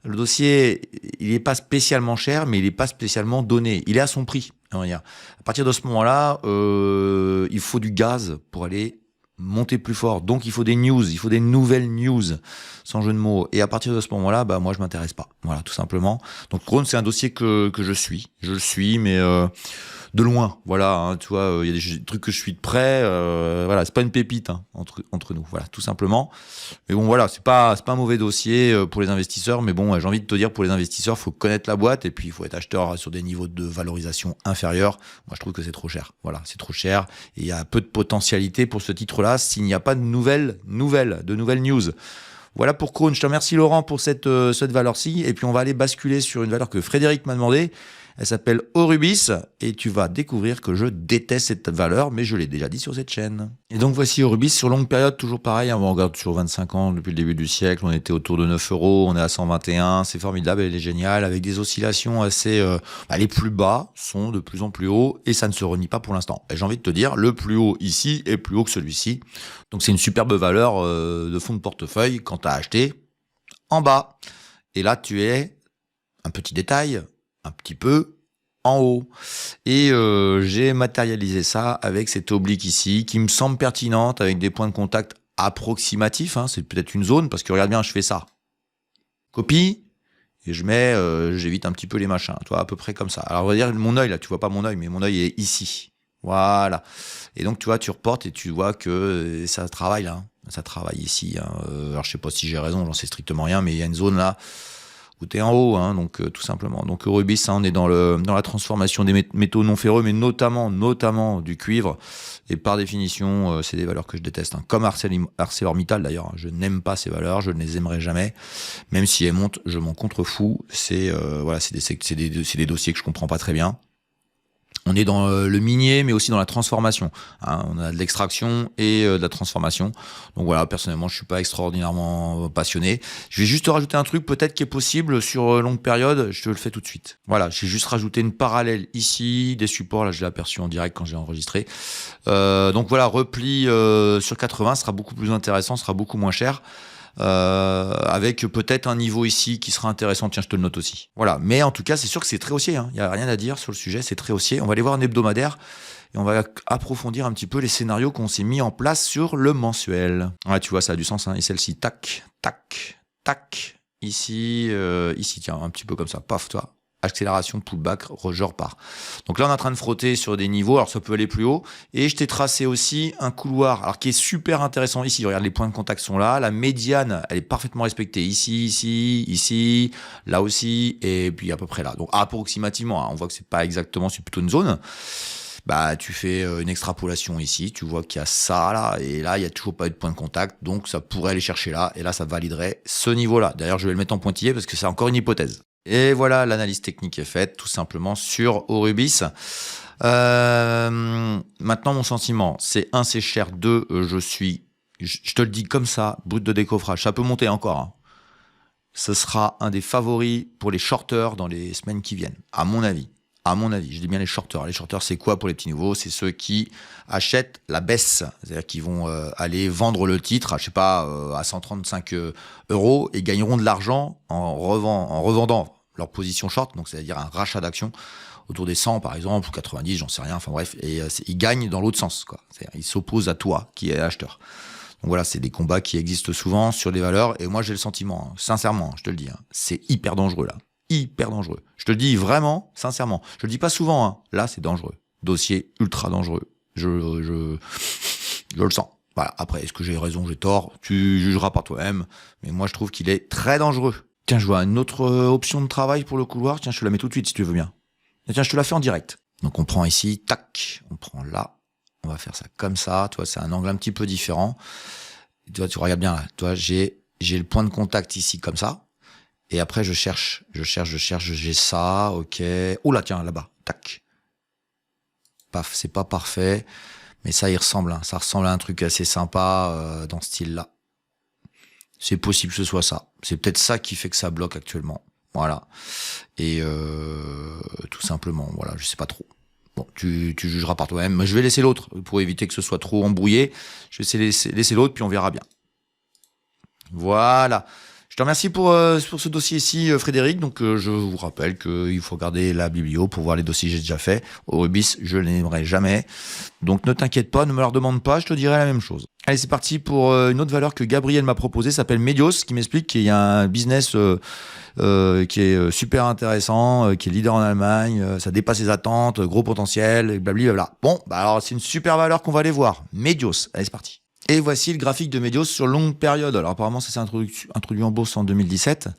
le dossier, il n'est pas spécialement cher, mais il n'est pas spécialement donné. Il est à son prix. À partir de ce moment-là, il faut du gaz pour aller monter plus fort. Donc, il faut des news, il faut des nouvelles news, sans jeu de mots. Et à partir de ce moment-là, moi, je m'intéresse pas. Voilà, tout simplement. Donc, Krones, c'est un dossier que je suis. Je le suis, mais de loin. Voilà, tu vois, il y a des trucs que je suis de près. Voilà, c'est pas une pépite entre nous. Voilà, tout simplement. Mais bon, voilà, c'est pas un mauvais dossier pour les investisseurs. Mais bon, j'ai envie de te dire, pour les investisseurs, faut connaître la boîte et puis il faut être acheteur sur des niveaux de valorisation inférieurs. Moi, je trouve que c'est trop cher. Voilà, c'est trop cher. Et il y a peu de potentialité pour ce titre-là. voilà, s'il n'y a pas de nouvelles news. Voilà pour Krone. Je te remercie Laurent pour cette valeur-ci. Et puis on va aller basculer sur une valeur que Frédéric m'a demandé. Elle s'appelle Orubis et tu vas découvrir que je déteste cette valeur, mais je l'ai déjà dit sur cette chaîne. Et donc voici Orubis sur longue période, toujours pareil, on regarde sur 25 ans depuis le début du siècle, on était autour de 9 euros, on est à 121, c'est formidable, elle est géniale, avec des oscillations assez... les plus bas sont de plus en plus hauts et ça ne se renie pas pour l'instant. Et j'ai envie de te dire, le plus haut ici est plus haut que celui-ci. Donc c'est une superbe valeur de fonds de portefeuille quand tu as acheté en bas. Et là tu es, un petit détail, un petit peu en haut. Et j'ai matérialisé ça avec cette oblique ici, qui me semble pertinente, avec des points de contact approximatifs. C'est peut-être une zone, parce que regarde bien, je fais ça. Copie, et je mets, j'évite un petit peu les machins, tu vois, à peu près comme ça. Alors on va dire, mon œil, là, tu vois pas mon œil, mais mon œil est ici. Voilà. Et donc, tu vois, tu reportes et tu vois que ça travaille là. Ça travaille ici. Alors, je sais pas si j'ai raison, j'en sais strictement rien, mais il y a une zone là où tu es en haut, donc tout simplement. Donc Orubis, on est dans la transformation des métaux non ferreux, mais notamment du cuivre. Et par définition, c'est des valeurs que je déteste. Comme ArcelorMittal d'ailleurs, je n'aime pas ces valeurs, je ne les aimerai jamais. Même si elles montent, je m'en contrefous. C'est des dossiers que je comprends pas très bien. On est dans le minier, mais aussi dans la transformation. On a de l'extraction et de la transformation. Donc voilà, personnellement, je suis pas extraordinairement passionné. Je vais juste rajouter un truc peut-être qui est possible sur longue période. Je te le fais tout de suite. Voilà, j'ai juste rajouté une parallèle ici, des supports. Là, je l'ai aperçu en direct quand j'ai enregistré. Donc voilà, repli sur 80 sera beaucoup plus intéressant, sera beaucoup moins cher. Avec peut-être un niveau ici qui sera intéressant, tiens je te le note aussi. Voilà, mais en tout cas c'est sûr que c'est très haussier, il n'y a rien à dire sur le sujet, c'est très haussier. On va aller voir un hebdomadaire et on va approfondir un petit peu les scénarios qu'on s'est mis en place sur le mensuel. Ouais, tu vois, ça a du sens, et celle-ci, tac, tac, tac, ici, tiens, un petit peu comme ça, paf, toi. Accélération, pullback, je repars. Donc là, on est en train de frotter sur des niveaux. Alors, ça peut aller plus haut. Et je t'ai tracé aussi un couloir, alors qui est super intéressant ici. Regarde, les points de contact sont là. La médiane, elle est parfaitement respectée. Ici, là aussi, et puis à peu près là. Donc, approximativement, on voit que c'est pas exactement, c'est plutôt une zone. Bah, tu fais une extrapolation ici. Tu vois qu'il y a ça là. Et là, il y a toujours pas eu de point de contact. Donc, ça pourrait aller chercher là. Et là, ça validerait ce niveau-là. D'ailleurs, je vais le mettre en pointillé parce que c'est encore une hypothèse. Et voilà, l'analyse technique est faite, tout simplement, sur Orubis. Maintenant, mon sentiment, c'est 1, c'est cher, 2, je te le dis comme ça, brut de décoffrage, ça peut monter encore. Ce sera un des favoris pour les shorters dans les semaines qui viennent, à mon avis. Je dis bien les shorters. Les shorters, c'est quoi pour les petits nouveaux? C'est ceux qui achètent la baisse. C'est-à-dire qu'ils vont aller vendre le titre, à 135 € et gagneront de l'argent en revendant leur position short, donc c'est-à-dire un rachat d'actions autour des 100 par exemple, ou 90, j'en sais rien, enfin bref, et ils gagnent dans l'autre sens, quoi. C'est-à-dire ils s'opposent à toi qui es acheteur. Donc voilà, c'est des combats qui existent souvent sur des valeurs, et moi j'ai le sentiment, sincèrement, je te le dis, c'est hyper dangereux là. Hyper dangereux. Je te le dis vraiment, sincèrement. Je le dis pas souvent, là c'est dangereux. Dossier ultra dangereux. Je le sens. Voilà. Après, est-ce que j'ai raison, j'ai tort? Tu jugeras par toi-même. Mais moi je trouve qu'il est très dangereux. Tiens, je vois une autre option de travail pour le couloir. Tiens, je te la mets tout de suite si tu veux bien. Et tiens, je te la fais en direct. Donc on prend ici, tac, on prend là. On va faire ça comme ça. Tu vois, c'est un angle un petit peu différent. Tu vois, tu regardes bien là. Tu vois, j'ai le point de contact ici comme ça. Et après, je cherche, j'ai ça, ok. Oh là, tiens, là-bas, tac. Paf, c'est pas parfait, mais ça y ressemble, ça ressemble à un truc assez sympa dans ce style-là. C'est possible que ce soit ça. C'est peut-être ça qui fait que ça bloque actuellement. Voilà. Et tout simplement, voilà, je sais pas trop. Bon, tu jugeras par toi-même. Mais je vais laisser l'autre pour éviter que ce soit trop embrouillé. Je vais laisser l'autre, puis on verra bien. Voilà. Je te remercie pour ce dossier-ci, Frédéric. Donc, je vous rappelle qu'il faut regarder la biblio pour voir les dossiers que j'ai déjà fait. Orubis, je ne l'aimerai jamais. Donc, ne t'inquiète pas, ne me leur demande pas, je te dirai la même chose. Allez, c'est parti pour une autre valeur que Gabriel m'a proposée, s'appelle Medios, qui m'explique qu'il y a un business qui est super intéressant, qui est leader en Allemagne, ça dépasse ses attentes, gros potentiel, et blablabla. Bon, bah alors c'est une super valeur qu'on va aller voir. Medios, allez, c'est parti. Et voici le graphique de Medios sur longue période. Alors apparemment, ça s'est introduit en bourse en 2017.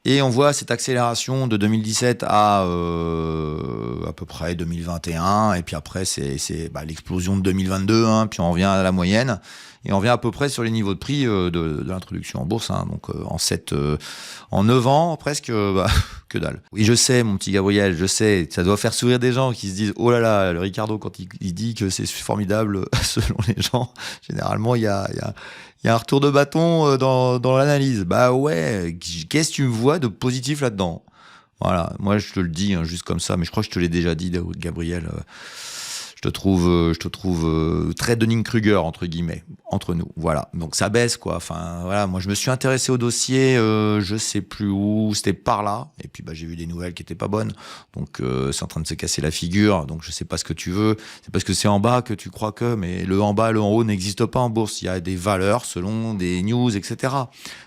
Et on voit cette accélération de 2017 à peu près 2021. Et puis après, c'est l'explosion de 2022. Hein, puis on revient à la moyenne. Et on revient à peu près sur les niveaux de prix de l'introduction en bourse. Hein, donc en 9 ans, presque, que dalle. Oui, je sais, mon petit Gabriel, je sais. Ça doit faire sourire des gens qui se disent « Oh là là, le Ricardo, quand il dit que c'est formidable, selon les gens, généralement, il y a un retour de bâton dans l'analyse. » Bah ouais, qu'est-ce que tu vois de positif là-dedans? Voilà, moi je te le dis hein, juste comme ça, mais je crois que je te l'ai déjà dit, Gabriel. Je te trouve très Dunning-Kruger entre guillemets, entre nous. Voilà, donc ça baisse quoi. Enfin voilà, moi je me suis intéressé au dossier, je sais plus où, c'était par là. Et puis j'ai vu des nouvelles qui étaient pas bonnes. Donc c'est en train de se casser la figure. Donc je sais pas ce que tu veux. C'est parce que c'est en bas que tu crois que, mais le en bas, le en haut n'existe pas en bourse. Il y a des valeurs selon des news, etc.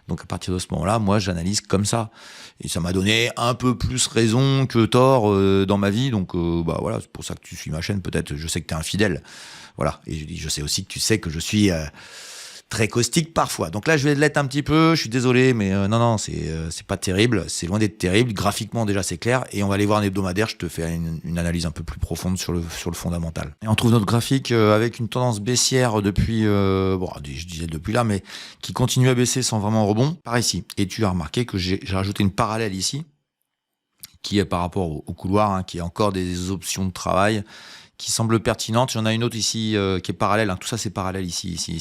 Donc à partir de ce moment-là, moi j'analyse comme ça. Et ça m'a donné un peu plus raison que tort dans ma vie. Donc voilà, c'est pour ça que tu suis ma chaîne peut-être. Je sais que tu es infidèle. Voilà. Et je sais aussi que tu sais que je suis très caustique parfois. Donc là, je vais l'être un petit peu. Je suis désolé, mais non, c'est pas terrible. C'est loin d'être terrible. Graphiquement, déjà, c'est clair. Et on va aller voir un hebdomadaire. Je te fais une analyse un peu plus profonde sur le fondamental. Et on trouve notre graphique avec une tendance baissière depuis, je disais depuis là, mais qui continue à baisser sans vraiment rebond. Par ici. Et tu as remarqué que j'ai rajouté une parallèle ici, qui est par rapport au couloir, hein, qui est encore des options de travail qui semble pertinente. J'en ai une autre ici qui est parallèle. Hein. Tout ça, c'est parallèle ici. Et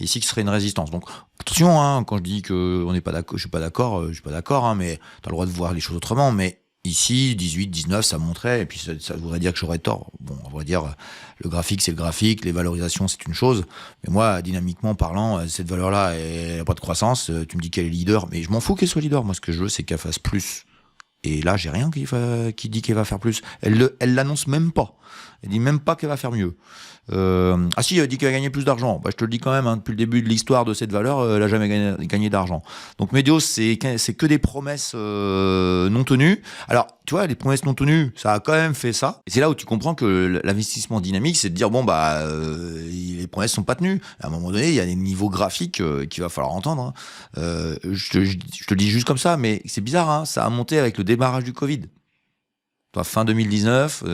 ici, qui serait une résistance. Donc, attention, hein, quand je dis que on n'est pas d'accord, je suis pas d'accord, hein, mais tu as le droit de voir les choses autrement. Mais ici, 18, 19, ça montrait, et puis ça voudrait dire que j'aurais tort. Bon, on va dire, le graphique, c'est le graphique, les valorisations, c'est une chose. Mais moi, dynamiquement parlant, cette valeur-là, elle n'a pas de croissance. Tu me dis qu'elle est leader, mais je m'en fous qu'elle soit leader. Moi, ce que je veux, c'est qu'elle fasse plus. Et là, j'ai rien qui dit qu'elle va faire plus. Elle l'annonce même pas. Elle dit même pas qu'elle va faire mieux. Ah si, elle dit qu'elle va gagner plus d'argent. Je te le dis quand même, hein, depuis le début de l'histoire de cette valeur, elle n'a jamais gagné d'argent. Donc Medios, c'est que des promesses non tenues. Alors, tu vois, les promesses non tenues, ça a quand même fait ça. Et c'est là où tu comprends que l'investissement dynamique, c'est de dire, les promesses sont pas tenues. À un moment donné, il y a des niveaux graphiques qu'il va falloir entendre. Hein. Je te le dis juste comme ça, mais c'est bizarre, hein, ça a monté avec le démarrage du Covid. Fin 2019,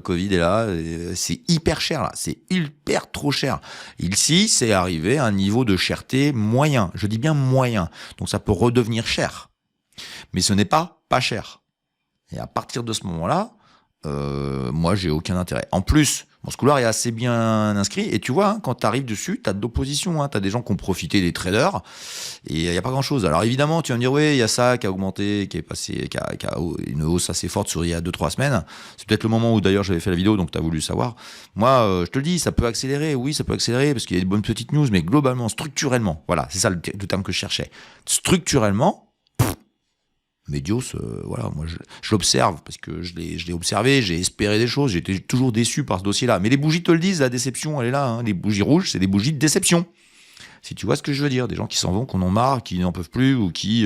Covid est là, c'est hyper cher là, c'est hyper trop cher. Ici, c'est arrivé à un niveau de cherté moyen, je dis bien moyen, donc ça peut redevenir cher. Mais ce n'est pas cher. Et à partir de ce moment-là, moi j'ai aucun intérêt. En plus, ce couloir est assez bien inscrit, et tu vois, hein, quand tu arrives dessus, tu as de l'opposition, hein, tu as des gens qui ont profité des traders, et il n'y a pas grand-chose. Alors évidemment, tu vas me dire, oui, il y a ça qui a augmenté, qui a une hausse assez forte il y a 2-3 semaines. C'est peut-être le moment où d'ailleurs j'avais fait la vidéo, donc tu as voulu savoir. Moi, je te le dis, ça peut accélérer, oui, ça peut accélérer, parce qu'il y a des bonnes petites news, mais globalement, structurellement, voilà, c'est ça le terme que je cherchais. Structurellement, Medios, moi je l'observe parce que je l'ai observé, j'ai espéré des choses, j'étais toujours déçu par ce dossier-là. Mais les bougies te le disent, la déception, elle est là. Hein. Les bougies rouges, c'est des bougies de déception. Si tu vois ce que je veux dire, des gens qui s'en vont, qu'on en marre, qui n'en peuvent plus ou qui...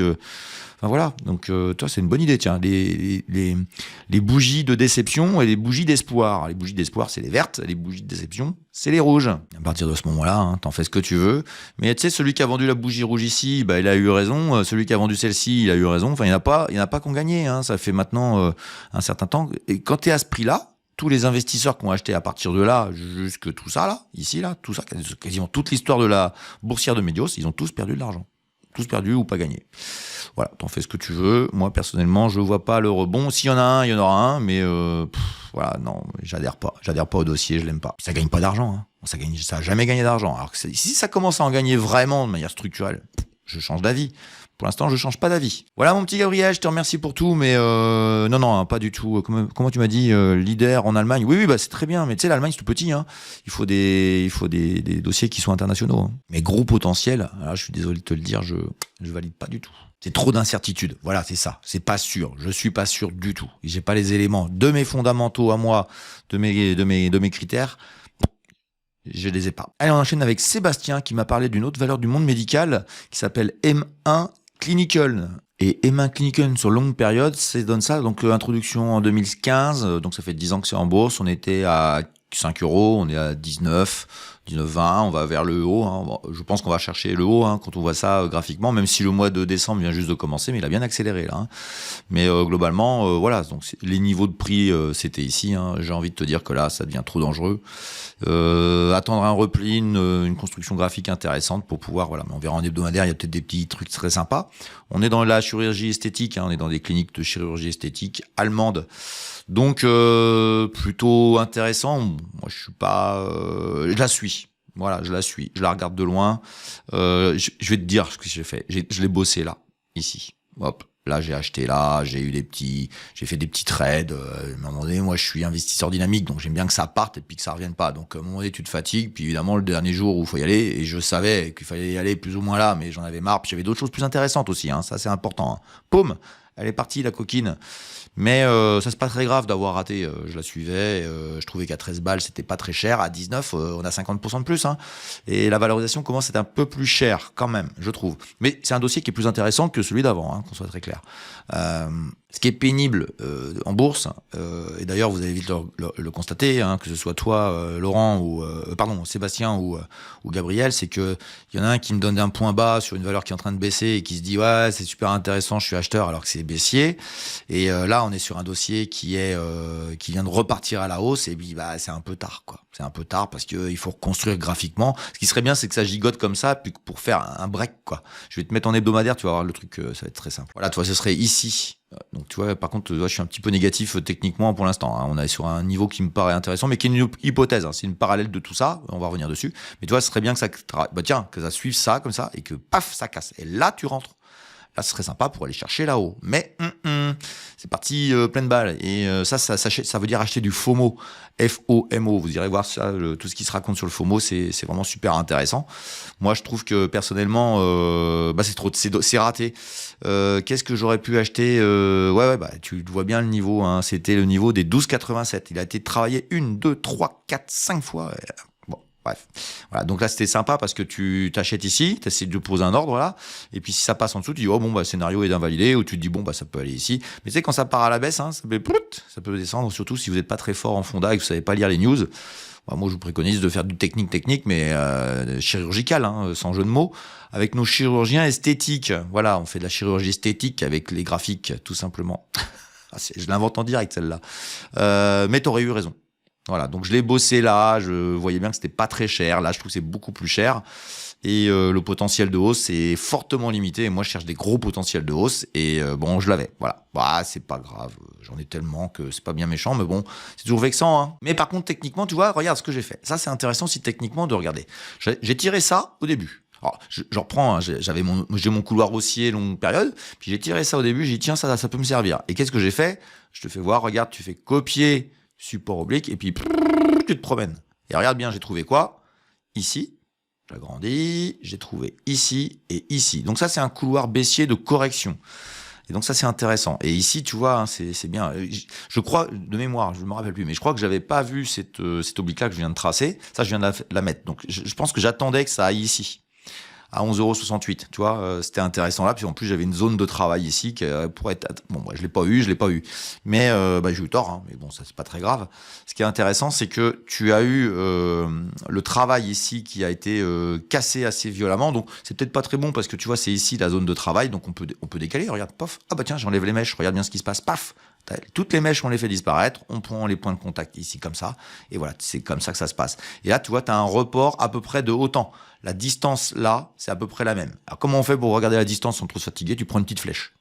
Enfin voilà, donc toi c'est une bonne idée, tiens, les bougies de déception et les bougies d'espoir. Les bougies d'espoir c'est les vertes, les bougies de déception c'est les rouges. À partir de ce moment-là, hein, t'en fais ce que tu veux. Mais tu sais, celui qui a vendu la bougie rouge ici, il a eu raison. Celui qui a vendu celle-ci, il a eu raison. Enfin, il n'y en a pas qui ont gagné. Hein. Ça fait maintenant un certain temps. Et quand t'es à ce prix-là, tous les investisseurs qui ont acheté à partir de là, jusque tout ça là, ici là, tout ça, quasiment toute l'histoire de la boursière de Medios, ils ont tous perdu de l'argent. Tous perdus ou pas gagnés. Voilà, t'en fais ce que tu veux. Moi, personnellement, je vois pas le rebond. S'il y en a un, il y en aura un, mais voilà, non, j'adhère pas. J'adhère pas au dossier, je l'aime pas. Ça gagne pas d'argent, hein. Ça a jamais gagné d'argent. Alors que si ça commence à en gagner vraiment de manière structurelle, je change d'avis. Pour l'instant, je change pas d'avis. Voilà, mon petit Gabriel, je te remercie pour tout, mais non, hein, pas du tout. Comment tu m'as dit, leader en Allemagne? Oui, c'est très bien, mais tu sais, l'Allemagne, c'est tout petit, hein. Il faut des dossiers qui sont internationaux. Hein. Mais gros potentiel, là, je suis désolé de te le dire, je valide pas du tout. C'est trop d'incertitudes. Voilà, c'est ça. C'est pas sûr. Je suis pas sûr du tout. J'ai pas les éléments de mes fondamentaux à moi, de mes critères. Je les ai pas. Allez, on enchaîne avec Sébastien qui m'a parlé d'une autre valeur du monde médical qui s'appelle M1 Clinical. Et M1 Clinical sur longue période, ça donne ça. Donc, introduction en 2015. Donc, ça fait 10 ans que c'est en bourse. On était à 5 €, on est à 19 19,20, on va vers le haut. Hein. Bon, je pense qu'on va chercher le haut quand on voit ça graphiquement, même si le mois de décembre vient juste de commencer, mais il a bien accéléré là. Hein. Mais globalement, voilà. Donc les niveaux de prix, c'était ici. Hein. J'ai envie de te dire que là, ça devient trop dangereux. Attendre un repli, une construction graphique intéressante pour pouvoir, voilà. Mais on verra en hebdomadaire, il y a peut-être des petits trucs très sympas. On est dans la chirurgie esthétique, on est dans des cliniques de chirurgie esthétique allemandes. Donc plutôt intéressant. Moi je suis pas, je la suis. Voilà, je la suis. Je la regarde de loin. Je vais te dire ce que j'ai fait. Je l'ai bossé là, ici. Hop. Là, j'ai acheté là, j'ai fait des petits trades. À un moment donné, moi, je suis investisseur dynamique, donc j'aime bien que ça parte et puis que ça revienne pas. Donc, à un moment donné, tu te fatigues. Puis évidemment, le dernier jour où il faut y aller, et je savais qu'il fallait y aller plus ou moins là, mais j'en avais marre. Puis j'avais d'autres choses plus intéressantes aussi. Ça, c'est important. Paume, elle est partie, la coquine. Mais ça, c'est pas très grave d'avoir raté. Je la suivais. Je trouvais qu'à 13 balles, c'était pas très cher. À 19, on a 50% de plus. Et la valorisation commence à être un peu plus chère quand même, je trouve. Mais c'est un dossier qui est plus intéressant que celui d'avant, qu'on soit très clair. Ce qui est pénible en bourse, et d'ailleurs vous allez vite le constater, que ce soit toi, Laurent, ou Sébastien ou Gabriel, c'est que il y en a un qui me donne un point bas sur une valeur qui est en train de baisser et qui se dit ouais c'est super intéressant, je suis acheteur alors que c'est baissier. Et là on est sur un dossier qui vient de repartir à la hausse et puis c'est un peu tard quoi. C'est un peu tard parce que il faut reconstruire graphiquement. Ce qui serait bien c'est que ça gigote comme ça puis pour faire un break quoi. Je vais te mettre en hebdomadaire, tu vas voir le truc, ça va être très simple. Voilà, toi ce serait ici. Donc tu vois, par contre, je suis un petit peu négatif techniquement pour l'instant. On est sur un niveau qui me paraît intéressant, mais qui est une hypothèse. C'est une parallèle de tout ça. On va revenir dessus. Mais tu vois, ce serait bien que ça, que ça suive ça comme ça et que paf, ça casse. Et là, tu rentres. Là, ce serait sympa pour aller chercher là-haut. Mais c'est parti pleine balle. Et ça veut dire acheter du FOMO. FOMO. Vous irez voir ça, tout ce qui se raconte sur le FOMO, c'est vraiment super intéressant. Moi, je trouve que personnellement, c'est raté. Qu'est-ce que j'aurais pu acheter tu vois bien le niveau. C'était le niveau des 12,87. Il a été travaillé 1, 2, 3, 4, 5 fois. Bref, voilà. Donc là c'était sympa parce que tu t'achètes ici, tu essaies de poser un ordre là, et puis si ça passe en dessous, tu dis le scénario est invalidé, ou tu te dis ça peut aller ici. Mais tu sais quand ça part à la baisse, ça peut descendre, surtout si vous n'êtes pas très fort en fonda et que vous savez pas lire les news. Moi je vous préconise de faire du technique, mais chirurgical, sans jeu de mots, avec nos chirurgiens esthétiques. Voilà, on fait de la chirurgie esthétique avec les graphiques, tout simplement. Je l'invente en direct celle-là. Mais t'aurais eu raison. Voilà, donc je l'ai bossé là, je voyais bien que c'était pas très cher. Là, je trouve que c'est beaucoup plus cher. Et le potentiel de hausse est fortement limité. Et moi, je cherche des gros potentiels de hausse. Et je l'avais. Voilà. C'est pas grave. J'en ai tellement que c'est pas bien méchant. Mais bon, c'est toujours vexant. Mais par contre, techniquement, tu vois, regarde ce que j'ai fait. Ça, c'est intéressant aussi techniquement de regarder. J'ai tiré ça au début. Alors, je reprends, j'ai mon couloir haussier longue période. Puis j'ai tiré ça au début. J'ai dit, tiens, ça peut me servir. Et qu'est-ce que j'ai fait? Je te fais voir. Regarde, tu fais copier support oblique, et puis tu te promènes. Et regarde bien, j'ai trouvé quoi? Ici, j'agrandis, j'ai trouvé ici et ici. Donc ça, c'est un couloir baissier de correction. Et donc ça, c'est intéressant. Et ici, tu vois, c'est bien. Je crois, de mémoire, je ne me rappelle plus, mais je crois que je n'avais pas vu cette oblique-là que je viens de tracer. Ça, je viens de la mettre. Donc je pense que j'attendais que ça aille ici. À 11,68 €, tu vois, c'était intéressant là. Puis en plus, j'avais une zone de travail ici qui pourrait être... je l'ai pas eu. Mais j'ai eu tort, mais bon, ça, c'est pas très grave. Ce qui est intéressant, c'est que tu as eu le travail ici qui a été cassé assez violemment. Donc, c'est peut-être pas très bon parce que tu vois, c'est ici la zone de travail. Donc, on peut décaler. Regarde, paf. Tiens, j'enlève les mèches. Regarde bien ce qui se passe. Paf. Toutes les mèches, on les fait disparaître. On prend les points de contact ici comme ça. Et voilà, c'est comme ça que ça se passe. Et là, tu vois, tu as un report à peu près de autant. La distance là, c'est à peu près la même. Alors comment on fait pour regarder la distance sans trop se fatiguer? Tu prends une petite flèche.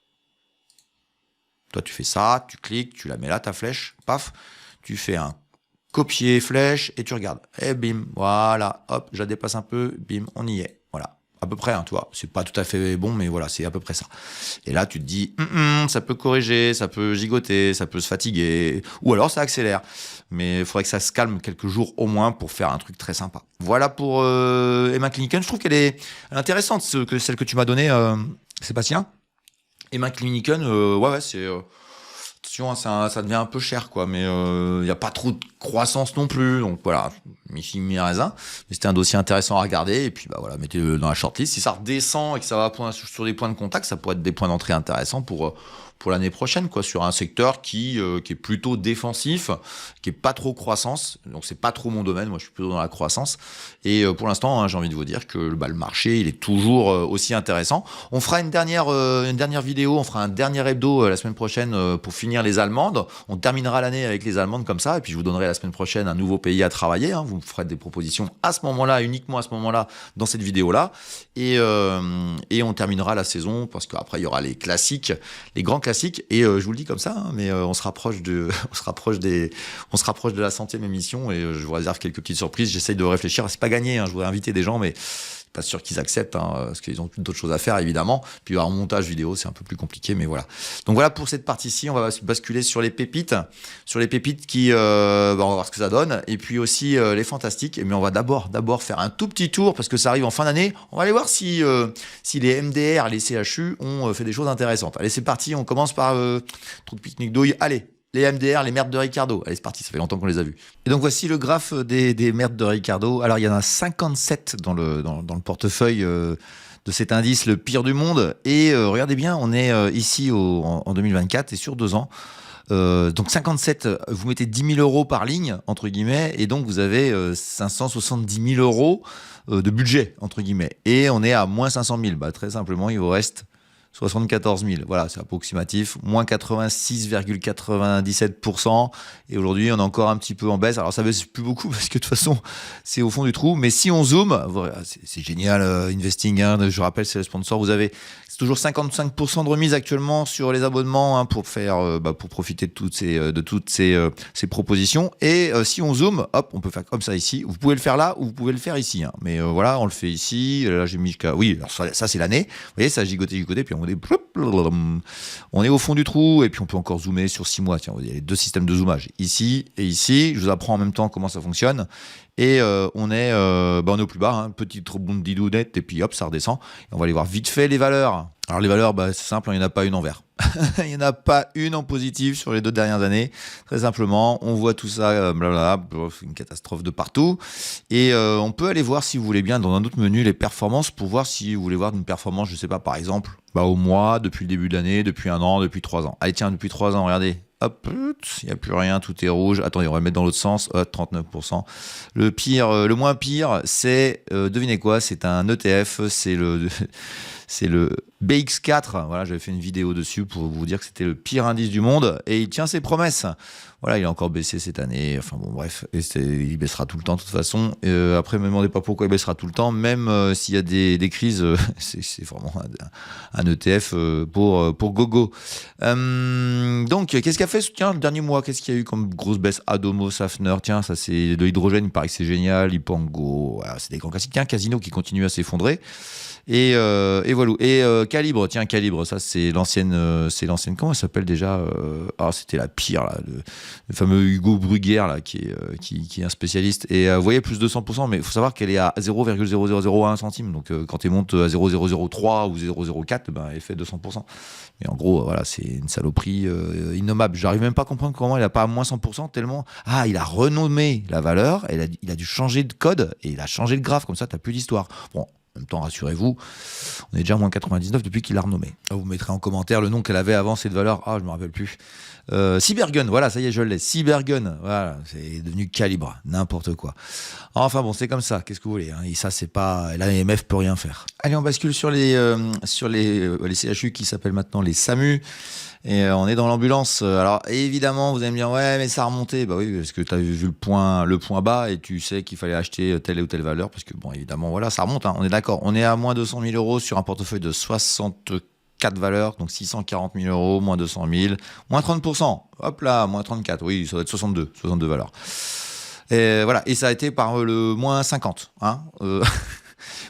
Toi, tu fais ça, tu cliques, tu la mets là, ta flèche, paf. Tu fais un copier flèche et tu regardes. Et bim, voilà, hop, je la dépasse un peu, bim, on y est. Voilà. À peu près, tu vois, c'est pas tout à fait bon, mais voilà, c'est à peu près ça. Et là, tu te dis, ça peut corriger, ça peut gigoter, ça peut se fatiguer, ou alors ça accélère. Mais il faudrait que ça se calme quelques jours au moins pour faire un truc très sympa. Voilà pour Emma Kliniken. Je trouve qu'elle est intéressante, celle que tu m'as donnée, Sébastien. Emma Kliniken, c'est... attention, ça devient un peu cher, quoi, mais il n'y a pas trop de croissance non plus, donc voilà, mi raisin. Mais c'était un dossier intéressant à regarder, et puis mettez-le dans la shortlist. Si ça redescend et que ça va sur des points de contact, ça pourrait être des points d'entrée intéressants pour pour l'année prochaine, quoi, sur un secteur qui est plutôt défensif, qui est pas trop croissance. Donc c'est pas trop mon domaine. Moi, je suis plutôt dans la croissance. Et pour l'instant, hein, j'ai envie de vous dire que le marché, il est toujours aussi intéressant. On fera une dernière vidéo, on fera un dernier hebdo la semaine prochaine pour finir les allemandes. On terminera l'année avec les allemandes comme ça, et puis je vous donnerai la semaine prochaine un nouveau pays à travailler. Hein. Vous me ferez des propositions à ce moment-là, uniquement à ce moment-là, dans cette vidéo-là. Et on terminera la saison parce qu'après il y aura les classiques, les grands classiques. Et je vous le dis comme ça, hein, mais on se rapproche de la 100e émission, et je vous réserve quelques petites surprises. J'essaye de réfléchir. C'est pas gagné. Hein, je voudrais inviter des gens, mais pas sûr qu'ils acceptent, hein, parce qu'ils ont d'autres choses à faire, évidemment. Puis en montage vidéo, c'est un peu plus compliqué, mais voilà. Donc voilà pour cette partie-ci. On va basculer sur les pépites. Sur les pépites qui, on va voir ce que ça donne. Et puis aussi les fantastiques. Mais on va d'abord faire un tout petit tour, parce que ça arrive en fin d'année. On va aller voir si les MDR, les CHU ont fait des choses intéressantes. Allez, c'est parti. On commence par trou de pique-nique douille. Allez. Les MDR, les merdes de Ricardo. Allez, c'est parti, ça fait longtemps qu'on les a vus. Et donc voici le graphe des merdes de Ricardo. Alors il y en a 57 dans le portefeuille de cet indice, le pire du monde. Et regardez bien, on est ici en 2024 et sur 2 ans. Donc 57, vous mettez 10 000 euros par ligne, entre guillemets, et donc vous avez 570 000 euros de budget, entre guillemets. Et on est à moins 500 000. Bah, très simplement, il vous reste 74 000, voilà, c'est approximatif, moins 86,97%, et aujourd'hui on est encore un petit peu en baisse. Alors ça baisse plus beaucoup parce que de toute façon c'est au fond du trou, mais si on zoome, voilà, c'est génial, Investing, hein, je rappelle, c'est le sponsor, vous avez toujours 55% de remise actuellement sur les abonnements, hein, pour profiter de toutes ces propositions. Et si on zoome, hop, on peut faire comme ça ici. Vous pouvez le faire là ou vous pouvez le faire ici, hein. Mais voilà, on le fait ici. Là, j'ai mis jusqu'à... Oui, alors ça c'est l'année. Vous voyez, ça gigoté, puis on est au fond du trou, et puis on peut encore zoomer sur 6 mois. Tiens, il y a les 2 systèmes de zoomage, ici et ici. Je vous apprends en même temps comment ça fonctionne. Et on est au plus bas, hein, petite rebond net, et puis hop, ça redescend. Et on va aller voir vite fait les valeurs. Alors les valeurs, c'est simple, il n'y en a pas une en vert. Il n'y en a pas une en positif sur les 2 dernières années. Très simplement, on voit tout ça, une catastrophe de partout. Et on peut aller voir, si vous voulez bien, dans un autre menu, les performances, pour voir si vous voulez voir une performance, je ne sais pas, par exemple, au mois, depuis le début de l'année, depuis 1 an, depuis 3 ans. Allez, tiens, depuis 3 ans, regardez. Hop, il n'y a plus rien, tout est rouge. Attendez, on va le mettre dans l'autre sens. 39%. Le moins pire, c'est, devinez quoi, c'est un ETF, c'est le BX4. Voilà, j'avais fait une vidéo dessus pour vous dire que c'était le pire indice du monde, et il tient ses promesses. Voilà, il a encore baissé cette année. Enfin bon, bref, il baissera tout le temps de toute façon. Après, ne me demandez pas pourquoi il baissera tout le temps, même s'il y a des crises. C'est vraiment un ETF pour gogo. Donc, qu'est-ce qu'a fait? Tiens, le dernier mois, qu'est-ce qu'il y a eu comme grosse baisse? Adomo, Safner, tiens, ça c'est de l'hydrogène, il paraît que c'est génial. Ipango, voilà, c'est des grands classiques. Tiens, Casino qui continue à s'effondrer. Et voilà. Et Calibre, tiens, Calibre, ça c'est l'ancienne, comment elle s'appelle déjà? C'était la pire, là, le fameux Hugo Bruguière, là, qui est un spécialiste. Et vous voyez, plus de 100%, mais il faut savoir qu'elle est à 0,0001 centime. Donc quand elle monte à 0,003 ou 0,04, elle fait 200%. Mais en gros, voilà, c'est une saloperie innommable. J'arrive même pas à comprendre comment elle n'a pas à moins 100%, tellement. Ah, il a renommé la valeur, il a dû changer de code, et il a changé le graphe, comme ça, t'as plus d'histoire. Bon. En même temps, rassurez-vous, on est déjà à moins 99 depuis qu'il l'a renommé. Vous mettrez en commentaire le nom qu'elle avait avant cette valeur. Je me rappelle plus. Cybergun, voilà, ça y est, je l'ai. Cybergun, voilà, c'est devenu Calibre, n'importe quoi. Enfin bon, c'est comme ça, qu'est-ce que vous voulez, hein. Et ça, c'est pas... L'AMF peut rien faire. Allez, on bascule sur les CHU qui s'appellent maintenant les SAMU. Et on est dans l'ambulance. Alors évidemment, vous allez me dire, ouais, mais ça a remonté. Bah oui, parce que tu as vu le point bas, et tu sais qu'il fallait acheter telle ou telle valeur, parce que bon, évidemment, voilà, ça remonte, hein, on est d'accord. On est à moins 200 000 euros sur un portefeuille de 64 valeurs, donc 640 000 euros, moins 200 000, moins 30%. Hop là, moins 34. Oui, ça doit être 62 valeurs. Et voilà, et ça a été par le moins 50, hein.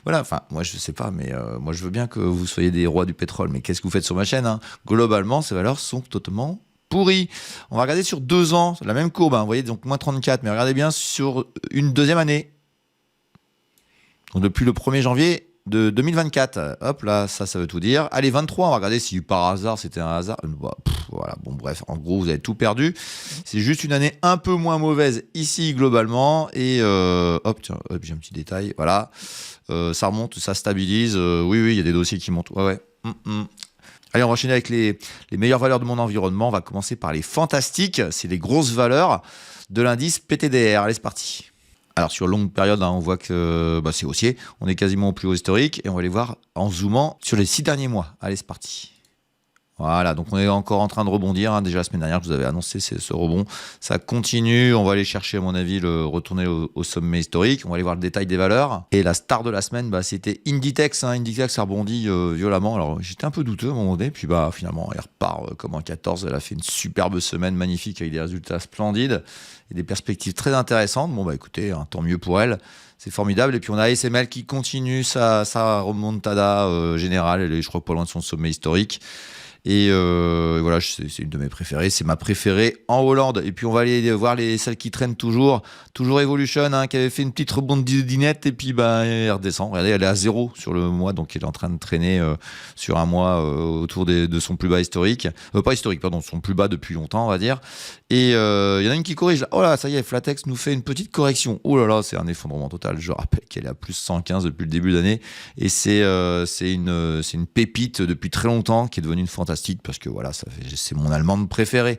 Voilà, enfin, moi je sais pas, mais moi je veux bien que vous soyez des rois du pétrole, mais qu'est-ce que vous faites sur ma chaîne, hein? Globalement, ces valeurs sont totalement pourries. On va regarder sur 2 ans, la même courbe, hein, vous voyez, donc moins 34, mais regardez bien sur une deuxième année. Donc depuis le 1er janvier de 2024, hop là, ça veut tout dire. Allez, 23, on va regarder si par hasard c'était un hasard. Voilà, bon bref, en gros vous avez tout perdu. C'est juste une année un peu moins mauvaise ici globalement, et hop, tiens, hop, j'ai un petit détail, voilà. Ça remonte, ça stabilise. Oui, il y a des dossiers qui montent. Ouais. Allez, on va enchaîner avec les meilleures valeurs de mon environnement. On va commencer par les fantastiques. C'est les grosses valeurs de l'indice PTDR. Allez, c'est parti. Alors, sur longue période, on voit que c'est haussier. On est quasiment au plus haut historique. Et on va les voir en zoomant sur les 6 derniers mois. Allez, c'est parti. Voilà, donc on est encore en train de rebondir. Déjà la semaine dernière, je vous avais annoncé ce rebond. Ça continue. On va aller chercher, à mon avis, retourner au sommet historique. On va aller voir le détail des valeurs. Et la star de la semaine, c'était Inditex. Inditex a rebondi violemment. Alors j'étais un peu douteux à un moment donné. Puis finalement, elle repart comme en 14. Elle a fait une superbe semaine magnifique avec des résultats splendides et des perspectives très intéressantes. Écoutez, tant mieux pour elle. C'est formidable. Et puis on a ASML qui continue sa remontada générale. Elle est, je crois, pas loin de son sommet historique. Et voilà, c'est une de mes préférées. C'est ma préférée en Hollande. Et puis on va aller voir celles qui traînent toujours. Toujours Evolution, qui avait fait une petite rebondinette. Et puis elle redescend. Regardez, elle est à 0 sur le mois. Donc elle est en train de traîner sur un mois autour de son plus bas historique. Pas historique, pardon, son plus bas depuis longtemps, on va dire. Et il y en a une qui corrige. Oh là, ça y est, Flatex nous fait une petite correction. Oh là là, c'est un effondrement total. Je rappelle qu'elle est à plus 115 depuis le début d'année. Et c'est une pépite depuis très longtemps qui est devenue une fantastique parce que voilà, c'est mon allemande préférée.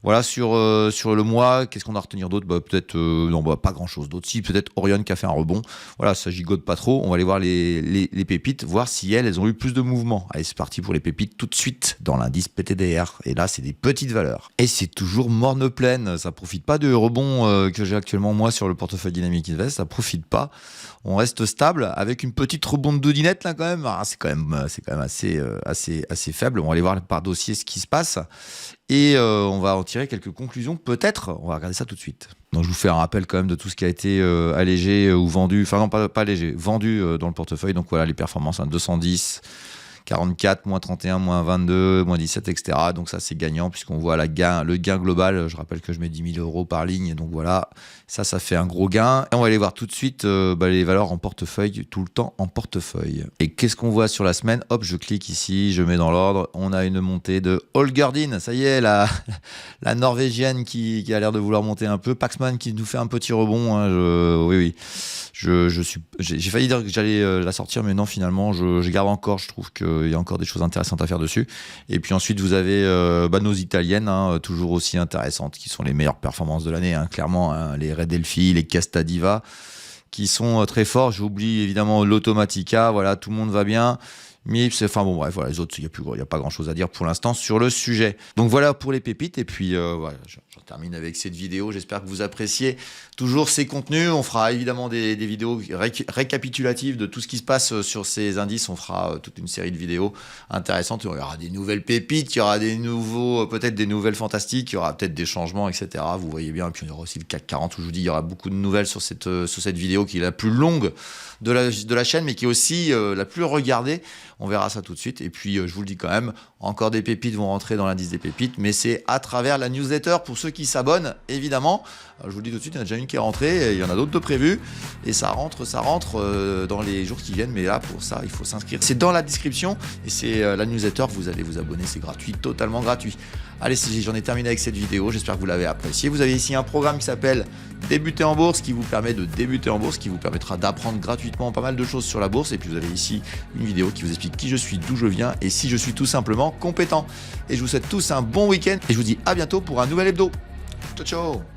Voilà, sur le mois, qu'est-ce qu'on a à retenir d'autre ? Peut-être, pas grand-chose d'autre. Si, peut-être Orion qui a fait un rebond. Voilà, ça gigote pas trop. On va aller voir les pépites, voir si elles ont eu plus de mouvement. Allez, c'est parti pour les pépites tout de suite dans l'indice PTDR. Et là, c'est des petites valeurs. Et c'est toujours morne pleine. Ça profite pas de rebond que j'ai actuellement, moi, sur le portefeuille Dynamic Invest. Ça profite pas. On reste stable avec une petite rebond de doudinette, là, quand même. C'est quand même assez faible. On va aller voir par dossier ce qui se passe. Et on va en tirer quelques conclusions, peut-être. On va regarder ça tout de suite. Donc je vous fais un rappel quand même de tout ce qui a été allégé ou vendu, enfin non, pas allégé, vendu dans le portefeuille. Donc voilà les performances, 210, 44, moins 31, moins 22, moins 17, etc. Donc ça c'est gagnant puisqu'on voit le gain global. Je rappelle que je mets 10 000 euros par ligne. Donc voilà, ça fait un gros gain. Et on va aller voir tout de suite les valeurs en portefeuille, tout le temps en portefeuille. Et qu'est-ce qu'on voit sur la semaine ? Hop, je clique ici, je mets dans l'ordre. On a une montée de Hallgerdin. Ça y est, la Norvégienne qui a l'air de vouloir monter un peu. Paxman qui nous fait un petit rebond. Oui. J'ai failli dire que j'allais la sortir, mais non, finalement, je garde encore. Je trouve qu'il y a encore des choses intéressantes à faire dessus. Et puis ensuite, vous avez nos italiennes, toujours aussi intéressantes, qui sont les meilleures performances de l'année, clairement, les Redelphi, les Castadiva, qui sont très forts. J'oublie évidemment l'Automatica. Voilà, tout le monde va bien. Mips, voilà, les autres, il n'y a pas grand chose à dire pour l'instant sur le sujet. Donc voilà pour les pépites. Et puis voilà, j'en termine avec cette vidéo. J'espère que vous appréciez toujours ces contenus. On fera évidemment des vidéos récapitulatives de tout ce qui se passe sur ces indices. On fera toute une série de vidéos intéressantes. Il y aura des nouvelles pépites, il y aura peut-être des nouvelles fantastiques, il y aura peut-être des changements, etc. Vous voyez bien. Et puis on aura aussi le CAC 40 où je vous dis il y aura beaucoup de nouvelles sur cette vidéo qui est la plus longue de la chaîne, mais qui est aussi la plus regardée. On verra ça tout de suite. Et puis, je vous le dis quand même, encore des pépites vont rentrer dans l'indice des pépites, mais c'est à travers la newsletter pour ceux qui s'abonnent, évidemment. Je vous le dis tout de suite, il y en a déjà une qui est rentrée, il y en a d'autres de prévues, et ça rentre dans les jours qui viennent. Mais là, pour ça, il faut s'inscrire. C'est dans la description, et c'est la newsletter. Vous allez vous abonner, c'est gratuit, totalement gratuit. Allez, j'en ai terminé avec cette vidéo. J'espère que vous l'avez apprécié. Vous avez ici un programme qui s'appelle Débuter en bourse, qui vous permet de débuter en bourse, qui vous permettra d'apprendre gratuitement pas mal de choses sur la bourse. Et puis vous avez ici une vidéo qui vous explique qui je suis, d'où je viens et si je suis tout simplement compétent. Et je vous souhaite tous un bon week-end et je vous dis à bientôt pour un nouvel hebdo. Ciao, ciao.